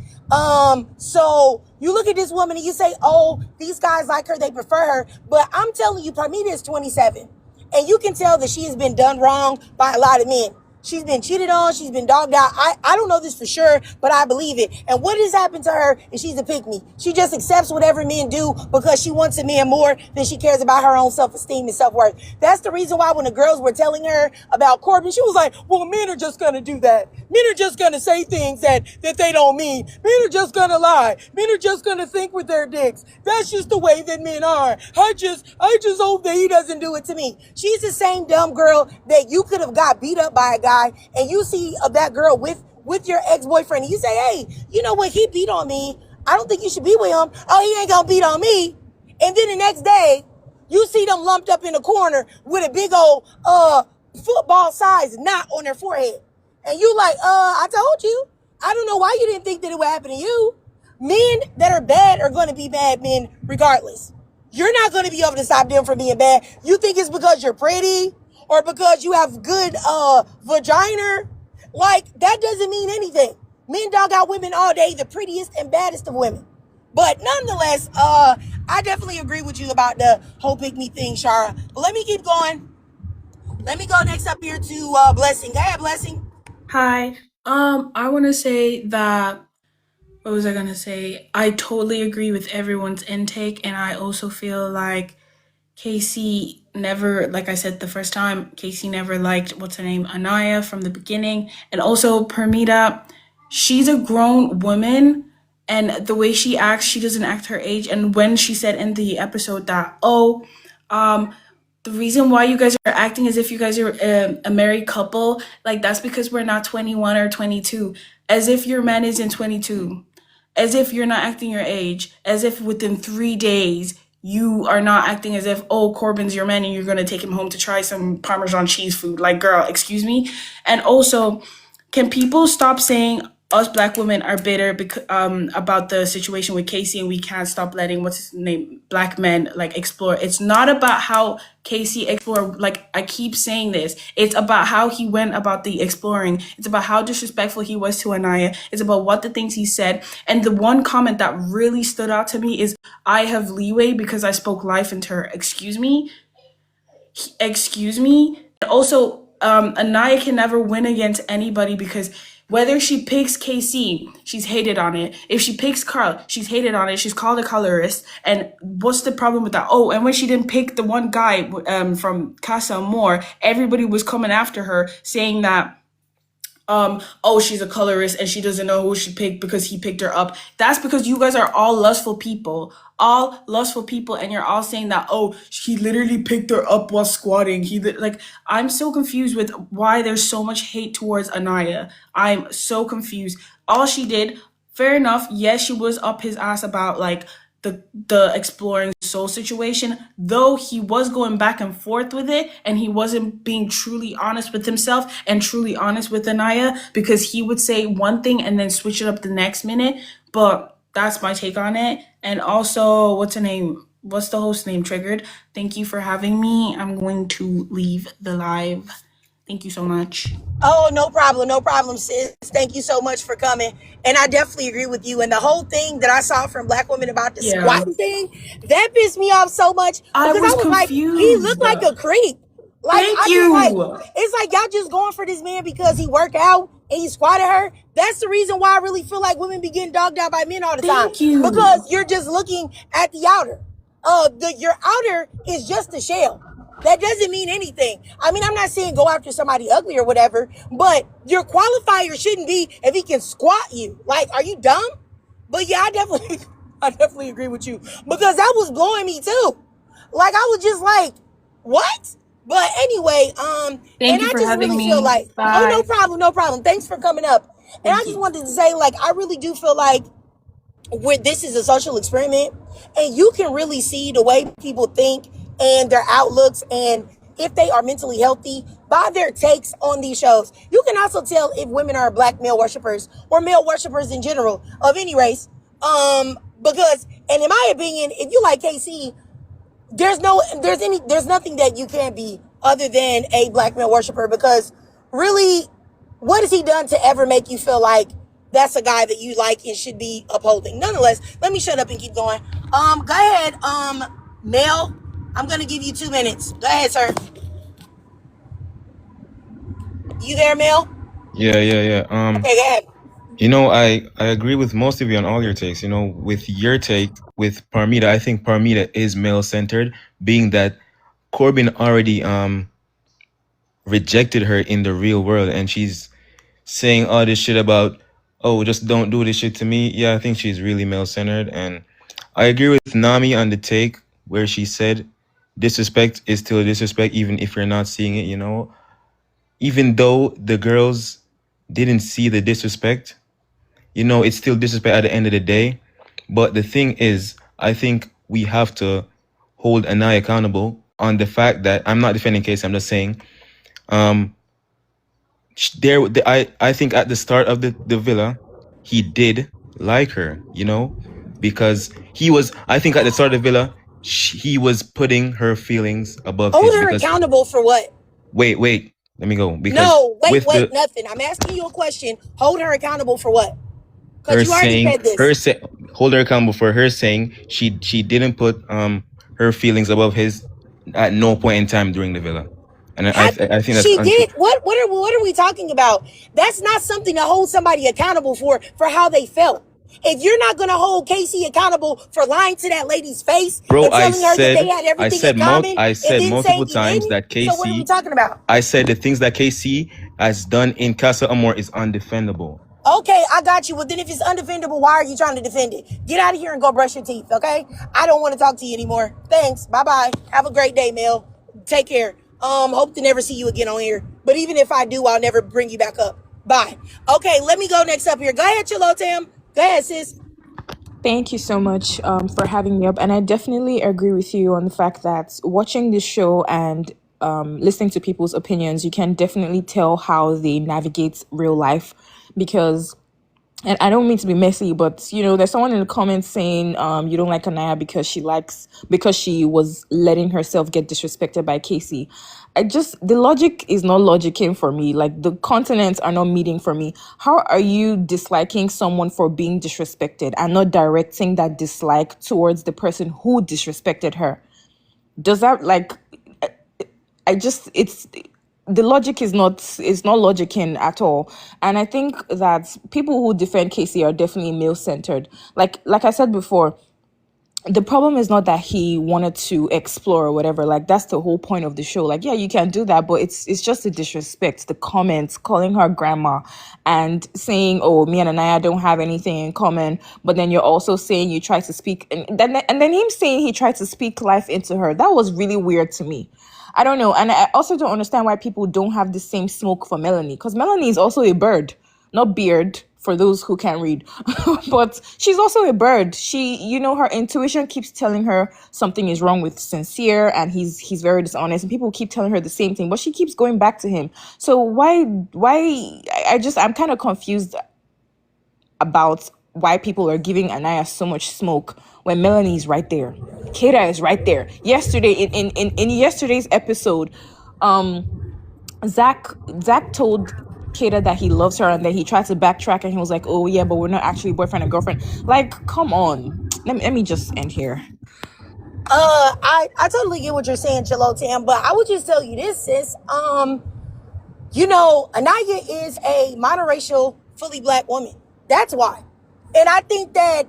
So you look at this woman and you say, oh, these guys like her, they prefer her. But I'm telling you, Parmita is 27. And you can tell that she has been done wrong by a lot of men. She's been cheated on. She's been dogged out. I don't know this for sure, but I believe it. And what has happened to her is she's a pick-me. She just accepts whatever men do because she wants a man more than she cares about her own self-esteem and self-worth. That's the reason why when the girls were telling her about Corbin, she was like, well, men are just going to do that. Men are just going to say things that they don't mean. Men are just going to lie. Men are just going to think with their dicks. That's just the way that men are. I just hope that he doesn't do it to me. She's the same dumb girl that you could have got beat up by a guy, and you see that girl with your ex-boyfriend, and you say, hey, you know what, he beat on me, I don't think you should be with him. Oh, he ain't gonna beat on me. And then the next day you see them lumped up in a corner with a big old football size knot on their forehead, and you like, I told you. I don't know why you didn't think that it would happen to you. Men that are bad are going to be bad men regardless. You're not going to be able to stop them from being bad. You think it's because you're pretty or because you have good vagina? Like, that doesn't mean anything. Men dog out women all day, the prettiest and baddest of women. But nonetheless, I definitely agree with you about the whole pick me thing, Shara. But let me keep going. Let me go next up here to Blessing. Go ahead, Blessing. Hi. I want to say that, what was I going to say? I totally agree with everyone's intake, and I also feel like Casey never, like I said the first time, Casey never liked, what's her name, Anaya from the beginning. And also Permita, she's a grown woman, and the way she acts, she doesn't act her age. And when she said in the episode that, the reason why you guys are acting as if you guys are a married couple, like, that's because we're not 21 or 22. As if your man isn't 22. As if you're not acting your age. As if within 3 days you are not acting as if, oh, Corbin's your man and you're going to take him home to try some Parmesan cheese food. Like, girl, excuse me. And also, can people stop saying us black women are bitter because about the situation with Casey, and we can't stop letting, what's his name, black men like explore. It's not about how Casey explored, like I keep saying this. It's about how he went about the exploring. It's about how disrespectful he was to Anaya. It's about what the things he said. And the one comment that really stood out to me is, I have leeway because I spoke life into her. Excuse me? Excuse me? And also, Anaya can never win against anybody because whether she picks KC, she's hated on it. If she picks Carl, she's hated on it. She's called a colorist. And what's the problem with that? Oh, and when she didn't pick the one guy from Casa Amor, everybody was coming after her saying that oh, she's a colorist and she doesn't know who she picked because he picked her up. That's because you guys are all lustful people. All lustful people, and you're all saying that, oh, he literally picked her up while squatting. I'm so confused with why there's so much hate towards Anaya. I'm so confused. All she did, fair enough, yes, she was up his ass about like the exploring soul situation, though he was going back and forth with it, and he wasn't being truly honest with himself and truly honest with Anaya, because he would say one thing and then switch it up the next minute. But that's my take on it. And also, what's the host name? Triggered. Thank you for having me. I'm going to leave the live. Thank you so much. Oh, no problem, sis. Thank you so much for coming. And I definitely agree with you. And the whole thing that I saw from Black women about the squatting thing, that pissed me off so much, I because I was was like, he confused. looked like a creep. Like, Thank I you. just like, it's like y'all just going for this man because he worked out and he squatted her. That's the reason why I really feel like women be getting dogged out by men all the time. Thank you. Because you're just looking at the outer. Your outer is just a shell. That doesn't mean anything. I mean, I'm not saying go after somebody ugly or whatever, but your qualifier shouldn't be if he can squat you. Like, are you dumb? But yeah, I definitely agree with you, because that was blowing me too. Like, I was just like, what? But anyway, Thank you for having me. Feel like, Bye. Oh, no problem. Thanks for coming up. And I just wanted to say, like, I really do feel like this is a social experiment, and you can really see the way people think and their outlooks, and if they are mentally healthy by their takes on these shows. You can also tell if women are Black male worshipers or male worshipers in general of any race. Because, and in my opinion, if you like KC, there's nothing that you can be other than a Black male worshiper, because really, what has he done to ever make you feel like that's a guy that you like and should be upholding? Nonetheless, let me shut up and keep going. Go ahead, Mel. I'm gonna give you 2 minutes. Go ahead, sir. You there, Mel? Yeah. Okay, go ahead. You know, I agree with most of you on all your takes. You know, with your take, with Parmita, I think Parmita is male-centered, being that Corbin already rejected her in the real world, and she's saying all this shit about, oh, just don't do this shit to me. Yeah, I think she's really male-centered, and I agree with Nami on the take where she said disrespect is still disrespect, even if you're not seeing it, you know? Even though the girls didn't see the disrespect, you know, it's still disrespect at the end of the day. But the thing is, I think we have to hold Anaya accountable on the fact that, I'm not defending Casey, I'm just saying, I think at the start of the villa, he did like her, you know, because I think at the start of the villa, he was putting her feelings above his. Hold her accountable for what? Wait, let me go. Because no, wait, nothing. I'm asking you a question. Hold her accountable for what? Because you already said this. Hold her accountable for her saying she didn't put her feelings above his at no point in time during the villa. And I think that's she did. What are we talking about? That's not something to hold somebody accountable for how they felt. If you're not gonna hold Casey accountable for lying to that lady's face, bro, and telling her that they had everything in common, I said multiple times that Casey. So what are we talking about? I said the things that Casey has done in Casa Amor is undefendable. Okay, I got you. Well, then if it's undefendable, why are you trying to defend it? Get out of here and go brush your teeth, okay? I don't want to talk to you anymore. Thanks. Bye-bye. Have a great day, Mel. Take care. Hope to never see you again on here. But even if I do, I'll never bring you back up. Bye. Okay, let me go next up here. Go ahead, Chilotam. Go ahead, sis. Thank you so much for having me up. And I definitely agree with you on the fact that watching this show and listening to people's opinions, you can definitely tell how they navigate real life. Because, and I don't mean to be messy, but you know, there's someone in the comments saying you don't like Anaya because she was letting herself get disrespected by Casey. The logic is not logicking for me. Like, the continents are not meeting for me. How are you disliking someone for being disrespected and not directing that dislike towards the person who disrespected her? Does that, like, the logic is not logicking at all. And I think that people who defend Casey are definitely male-centered. Like I said before, the problem is not that he wanted to explore or whatever. Like, that's the whole point of the show. Like, yeah, you can do that, but it's just the disrespect, the comments, calling her grandma and saying, oh, me and Anaya don't have anything in common. But then you're also saying you try to speak, and then him saying he tried to speak life into her. That was really weird to me. I don't know. And I also don't understand why people don't have the same smoke for Melanie, because Melanie is also a bird, not beard, for those who can't read. But she's also a bird. She, her intuition keeps telling her something is wrong with Sincere, and he's very dishonest, and people keep telling her the same thing, but she keeps going back to him. So why I'm kind of confused about why people are giving Anaya so much smoke when Melanie is right there. Kira is right there. Yesterday, in yesterday's episode, Zach told Kata that he loves her, and then he tried to backtrack, and he was like, oh yeah, but we're not actually boyfriend and girlfriend. Like, come on. Let me just end here. I totally get what you're saying, Chilo Tam, but I would just tell you this, sis. Anaya is a monoracial, fully black woman. That's why. And I think that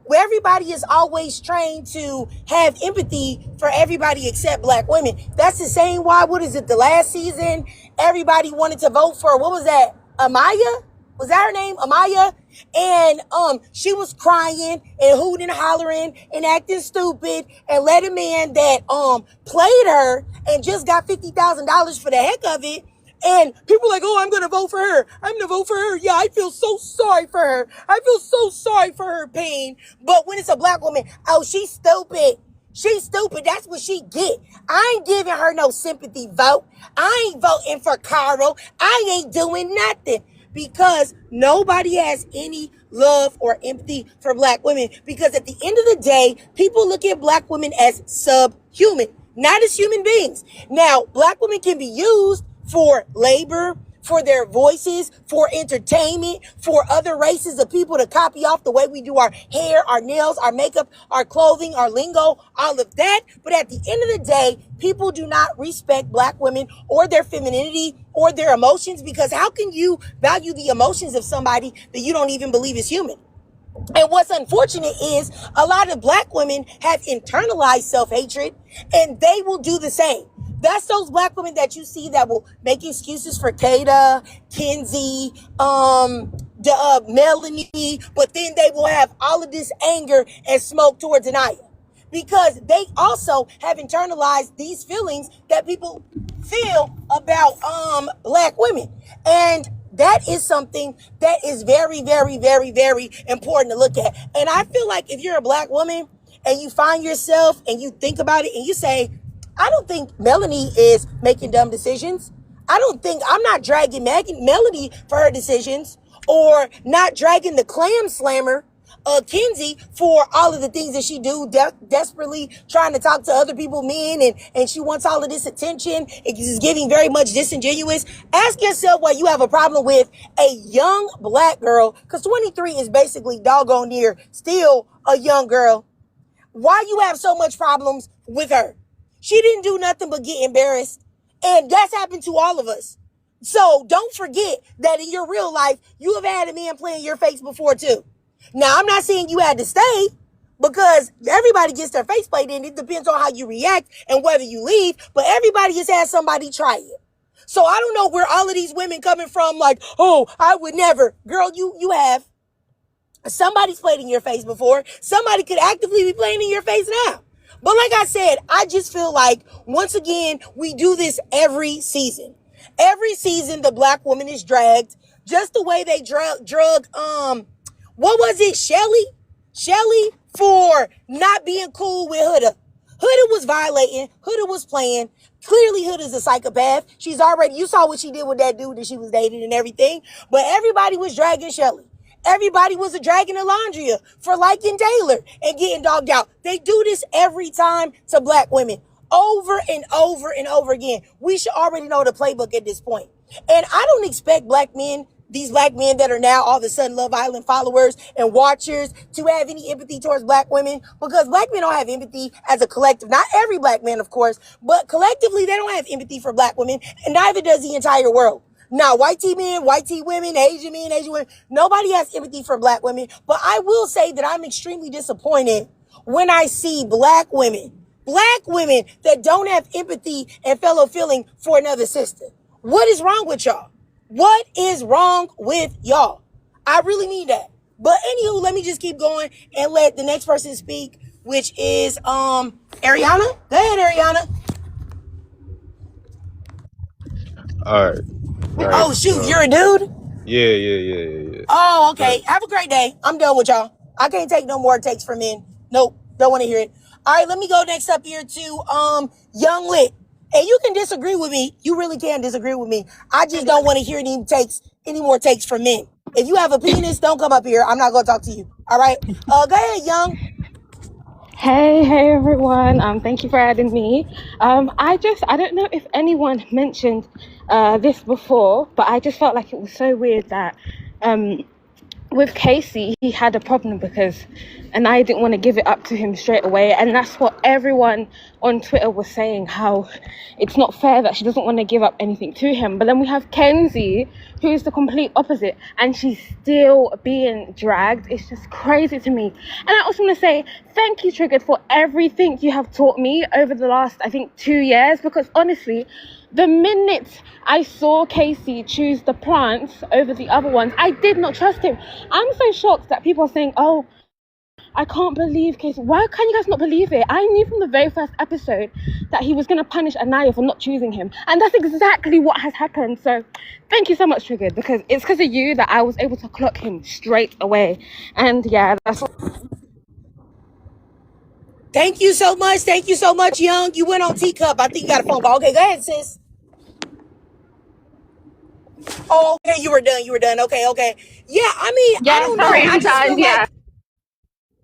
where everybody is always trained to have empathy for everybody except black women. That's the same why, what is it, the last season, everybody wanted to vote for, what was that, Amaya? Was that her name? Amaya? And she was crying and hooting and hollering and acting stupid and let a man that played her and just got $50,000 for the heck of it. And people are like, oh, I'm going to vote for her. I'm going to vote for her. Yeah, I feel so sorry for her. I feel so sorry for her pain. But when it's a black woman, oh, she's stupid. She's stupid. That's what she get. I ain't giving her no sympathy vote. I ain't voting for Carl. I ain't doing nothing because nobody has any love or empathy for black women. Because at the end of the day, people look at black women as subhuman, not as human beings. Now, black women can be used for labor, for their voices, for entertainment, for other races of people to copy off the way we do our hair, our nails, our makeup, our clothing, our lingo, all of that. But at the end of the day, people do not respect black women or their femininity or their emotions, because how can you value the emotions of somebody that you don't even believe is human? And what's unfortunate is a lot of black women have internalized self-hatred, and they will do the same. That's those black women that you see that will make excuses for Kata, Kenzie, Melanie, but then they will have all of this anger and smoke towards Anaya, because they also have internalized these feelings that people feel about black women. And that is something that is very, very, very, very important to look at. And I feel like if you're a black woman and you find yourself and you think about it and you say, I don't think Melanie is making dumb decisions. I'm not dragging Melanie for her decisions, or not dragging the clam slammer, Kenzie, for all of the things that she do, desperately trying to talk to other people, men, and she wants all of this attention. It is giving very much disingenuous. Ask yourself why you have a problem with a young black girl, because 23 is basically doggone near still a young girl. Why you have so much problems with her? She didn't do nothing but get embarrassed. And that's happened to all of us. So don't forget that in your real life, you have had a man play in your face before too. Now, I'm not saying you had to stay, because everybody gets their face played in. It depends on how you react and whether you leave. But everybody has had somebody try it. So I don't know where all of these women coming from, like, oh, I would never. Girl, you have. Somebody's played in your face before. Somebody could actively be playing in your face now. But like I said, I just feel like, once again, we do this every season. Every season, the black woman is dragged, just the way they drug what was it, Shelly, for not being cool with Huda. Huda was violating. Huda was playing. Clearly, Huda's a psychopath. You saw what she did with that dude that she was dating and everything. But everybody was dragging Shelly. Everybody was dragging Alondria for liking Taylor and getting dogged out. They do this every time to black women, over and over and over again. We should already know the playbook at this point. And I don't expect these black men that are now all of a sudden Love Island followers and watchers, to have any empathy towards black women, because black men don't have empathy as a collective. Not every black man, of course, but collectively they don't have empathy for black women, and neither does the entire world. Now, white tea men, white tea women, Asian men, Asian women, nobody has empathy for black women. But I will say that I'm extremely disappointed when I see black women that don't have empathy and fellow feeling for another sister. What is wrong with y'all? What is wrong with y'all? I really mean that. But anywho, let me just keep going and let the next person speak, which is Ariana. Go ahead, Ariana. All right. All right. Oh shoot, you're a dude? Yeah. Oh, All right. okay. Have a great day. I'm done with y'all. I can't take no more takes from men. Nope. Don't want to hear it. All right, let me go next up here to Young Lit. And you can disagree with me. You really can disagree with me. I just don't want to hear any more takes from men. If you have a penis, don't come up here. I'm not gonna talk to you. All right. Go ahead, Young. Hey everyone. Thank you for adding me. I don't know if anyone mentioned this before, but I just felt like it was so weird that with Casey, he had a problem because Anaya didn't want to give it up to him straight away. And that's what everyone on Twitter was saying, how it's not fair that she doesn't want to give up anything to him. But then we have Kenzie, who's the complete opposite, and she's still being dragged. It's just crazy to me. And I also want to say thank you, Triggered, for everything you have taught me over the last, I think, 2 years, because honestly, the minute I saw Casey choose the plants over the other ones, I did not trust him. I'm so shocked that people are saying, oh, I can't believe Casey. Why can you guys not believe it? I knew from the very first episode that he was going to punish Anaya for not choosing him. And that's exactly what has happened. So thank you so much, Triggered, because it's because of you that I was able to clock him straight away. And yeah, that's all. Thank you so much. Thank you so much, Young. You went on Teacup. I think you got a phone call. Okay, go ahead, sis. Oh, okay, you were done. Okay. Yeah, I mean, I Yeah, don't know. sorry, I I'm just done. feel Yeah.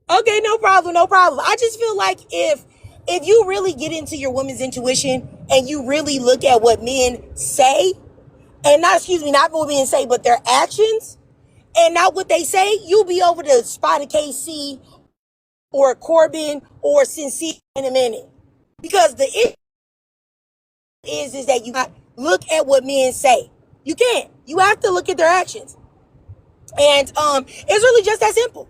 like, okay, no problem. I just feel like if you really get into your woman's intuition and you really look at what men say, and not what men say, but their actions, and not what they say, you'll be over to spot a KC or Corbin or Sincere in a minute. Because the issue is that you look at what men say. You can't. You have to look at their actions. And it's really just that simple.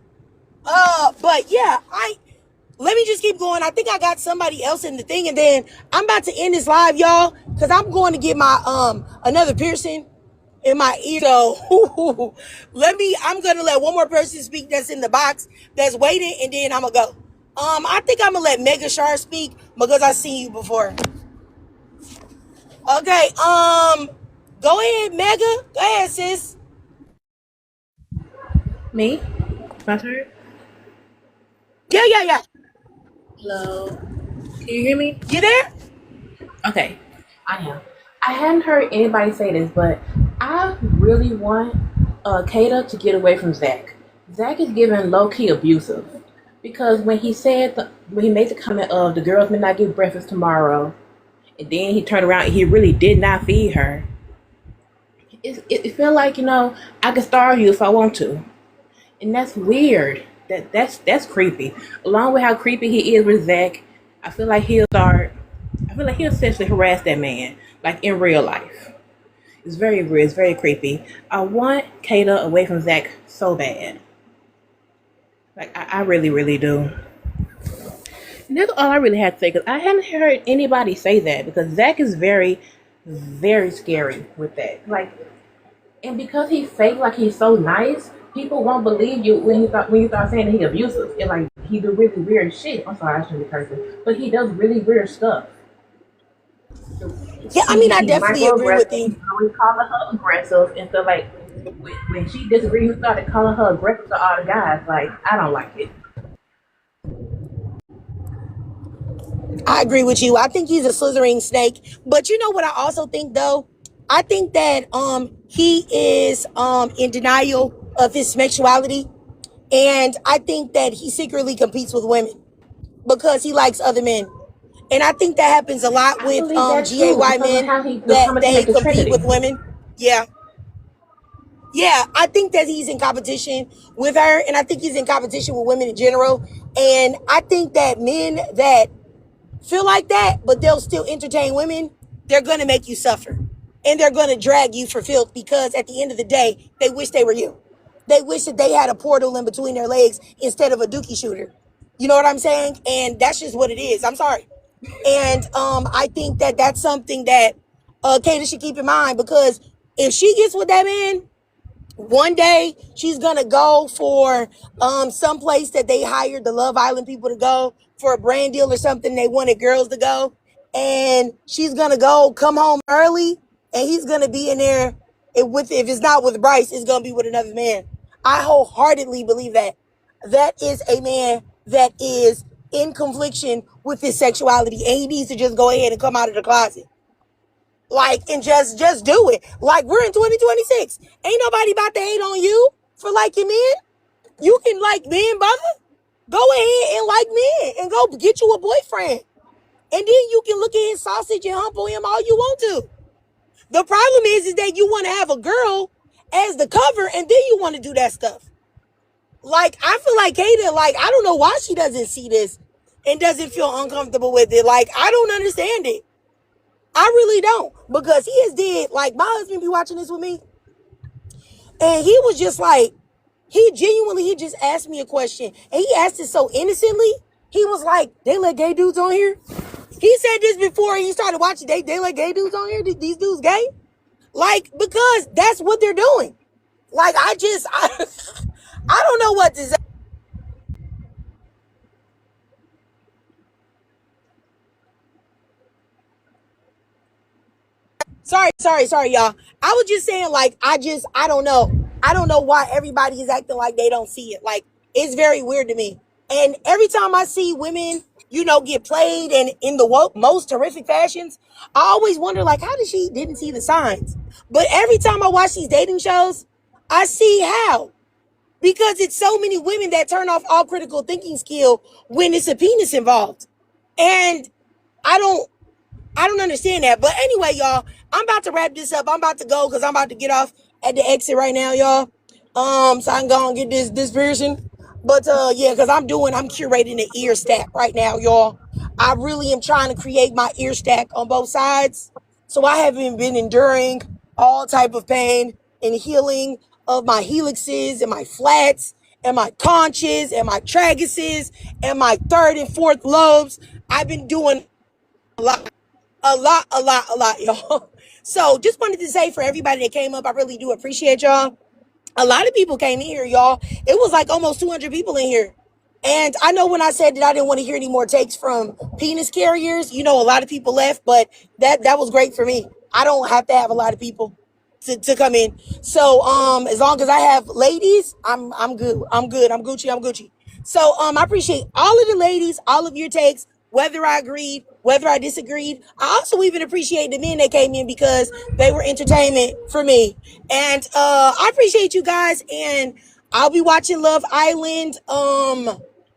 But yeah, let me just keep going. I think I got somebody else in the thing, and then I'm about to end this live, y'all, because I'm going to get my another piercing in my ear. So I'm gonna let one more person speak that's in the box that's waiting, and then I'm gonna go. I think I'm gonna let Mega Shar speak because I seen you before. Okay, go ahead, Mega. Go ahead, sis. Me? My turn? Yeah. Hello? Can you hear me? You there? Okay, I am. I hadn't heard anybody say this, but I really want Kata to get away from Zach. Zach is giving low-key abusive. Because when he made the comment of the girls may not get breakfast tomorrow, and then he turned around and he really did not feed her, it felt like, I could starve you if I want to. And that's weird. That's creepy. Along with how creepy he is with Zach, I feel like he'll essentially harass that man, like in real life. It's very weird. It's very creepy. I want Kata away from Zach so bad. Like I really, really do. And that's all I really had to say, because I haven't heard anybody say that, because Zach is very, very scary with that. Like, and because he's fake, like he's so nice, people won't believe you when you start saying that he's abusive. And like he do really weird shit. I'm sorry, I shouldn't be cursing, but he does really weird stuff. Yeah, I mean, I definitely agree with you. We calling her aggressive and stuff, like when she disagreed, he started calling her aggressive to all the guys. Like, I don't like it. I agree with you. I think he's a slithering snake. But you know what I also think though? I think that he is in denial of his sexuality. And I think that he secretly competes with women because he likes other men. And I think that happens a lot with GAY men, that they compete with women. Yeah. Yeah, I think that he's in competition with her, and I think he's in competition with women in general. And I think that men that feel like that, but they'll still entertain women, they're going to make you suffer. And they're going to drag you for filth, because at the end of the day, they wish they were you. They wish that they had a portal in between their legs instead of a dookie shooter. You know what I'm saying? And that's just what it is. I'm sorry. And I think that that's something that Kata should keep in mind, because if she gets with that man, one day she's gonna go for some place that they hired the Love Island people to go for a brand deal or something. They wanted girls to go, and she's gonna go come home early, and he's gonna be in there. If it's not with Bryce, it's gonna be with another man. I wholeheartedly believe that that is a man that is in confliction with his sexuality, and he needs to just go ahead and come out of the closet. Like, and just do it. Like, we're in 2026. Ain't nobody about to hate on you for liking men. You can like men, brother. Go ahead and like men and go get you a boyfriend. And then you can look at his sausage and humble him all you want to. The problem is that you want to have a girl as the cover, and then you want to do that stuff. Like, I feel like Kata, like, I don't know why she doesn't see this and doesn't feel uncomfortable with it. Like, I don't understand it. I really don't, because he has did, like, my husband be watching this with me, and he was just like, he just asked me a question, and he asked it so innocently. He was like, they let gay dudes on here? He said this before he started watching, they let gay dudes on here? These dudes gay? Like, because that's what they're doing. Like, I don't know what to say. Sorry, y'all. I was just saying, like, I don't know. I don't know why everybody is acting like they don't see it. Like, it's very weird to me. And every time I see women, get played and in the most horrific fashions, I always wonder, like, how did she didn't see the signs? But every time I watch these dating shows, I see how. Because it's so many women that turn off all critical thinking skill when it's a penis involved. And I don't understand that. But anyway, y'all, I'm about to wrap this up. I'm about to go because I'm about to get off at the exit right now, y'all. So I can go and get this piercing. But yeah, because I'm curating the ear stack right now, y'all. I really am trying to create my ear stack on both sides. So I haven't been enduring all type of pain and healing of my helixes and my flats and my conches and my traguses and my third and fourth lobes. I've been doing a lot, y'all. So just wanted to say, for everybody that came up, I really do appreciate y'all. A lot of people came in here, y'all. It was like almost 200 people in here. And I know when I said that I didn't want to hear any more takes from penis carriers, a lot of people left, but that was great for me. I don't have to have a lot of people to come in. So as long as I have ladies, I'm good. I'm Gucci. So I appreciate all of the ladies, all of your takes, whether I agreed, whether I disagreed. I also even appreciate the men that came in because they were entertainment for me. And I appreciate you guys. And I'll be watching Love Island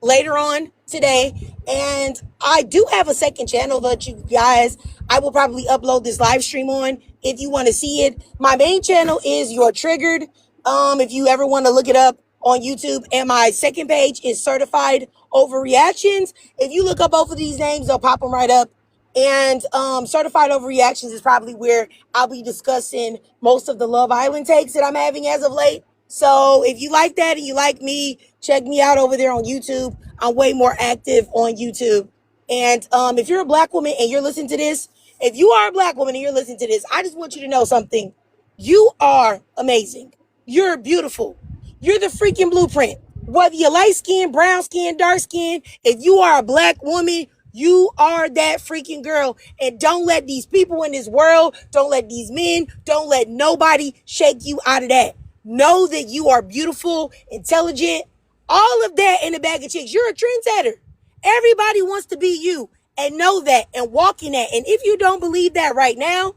later on today. And I do have a second channel that you guys, I will probably upload this live stream on if you want to see it. My main channel is You're Triggered. If you ever want to look it up on YouTube. And my second page is Certified Overreactions. If you look up both of these names, they'll pop them right up. And Certified Overreactions is probably where I'll be discussing most of the Love Island takes that I'm having as of late. So if you like that and you like me, check me out over there on YouTube. I'm way more active on YouTube. And if you're a black woman and you're listening to this, if you are a black woman and you're listening to this, I just want you to know something. You are amazing. You're beautiful. You're the freaking blueprint. Whether you're light skin, brown skin, dark skin, if you are a black woman, you are that freaking girl. And don't let these people in this world, don't let these men, don't let nobody shake you out of that. Know that you are beautiful, intelligent, all of that in a bag of chicks. You're a trendsetter. Everybody wants to be you, and know that and walk in that. And if you don't believe that right now,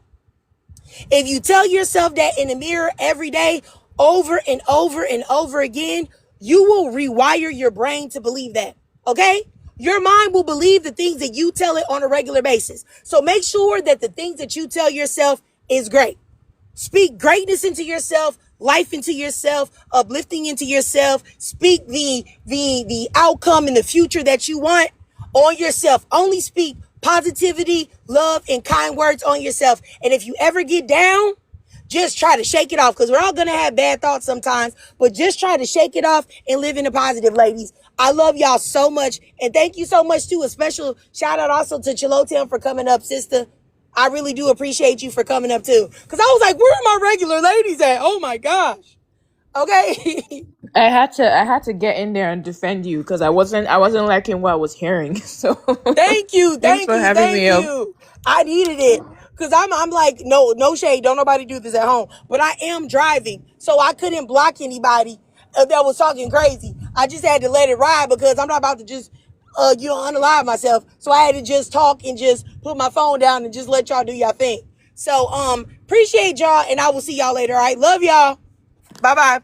if you tell yourself that in the mirror every day, over and over and over again, you will rewire your brain to believe that. Okay? Your mind will believe the things that you tell it on a regular basis. So make sure that the things that you tell yourself is great. Speak greatness into yourself, life into yourself, uplifting into yourself. Speak the outcome in the future that you want on yourself. Only speak positivity, love, and kind words on yourself. And if you ever get down, just try to shake it off, because we're all going to have bad thoughts sometimes, but just try to shake it off and live in the positive, ladies. I love y'all so much, and thank you so much too. A special shout out also to Chilotem for coming up, sister. I really do appreciate you for coming up too, because I was like, where are my regular ladies at? Oh my gosh. Okay. I had to get in there and defend you because I wasn't liking what I was hearing. So Thank you, thanks thank for you, having thank me up. you. I needed it, because I'm like, no shade. Don't nobody do this at home. But I am driving, so I couldn't block anybody that was talking crazy. I just had to let it ride, because I'm not about to just unalive myself. So I had to just talk and just put my phone down and just let y'all do y'all thing. So appreciate y'all, and I will see y'all later. All right, love y'all. Bye bye.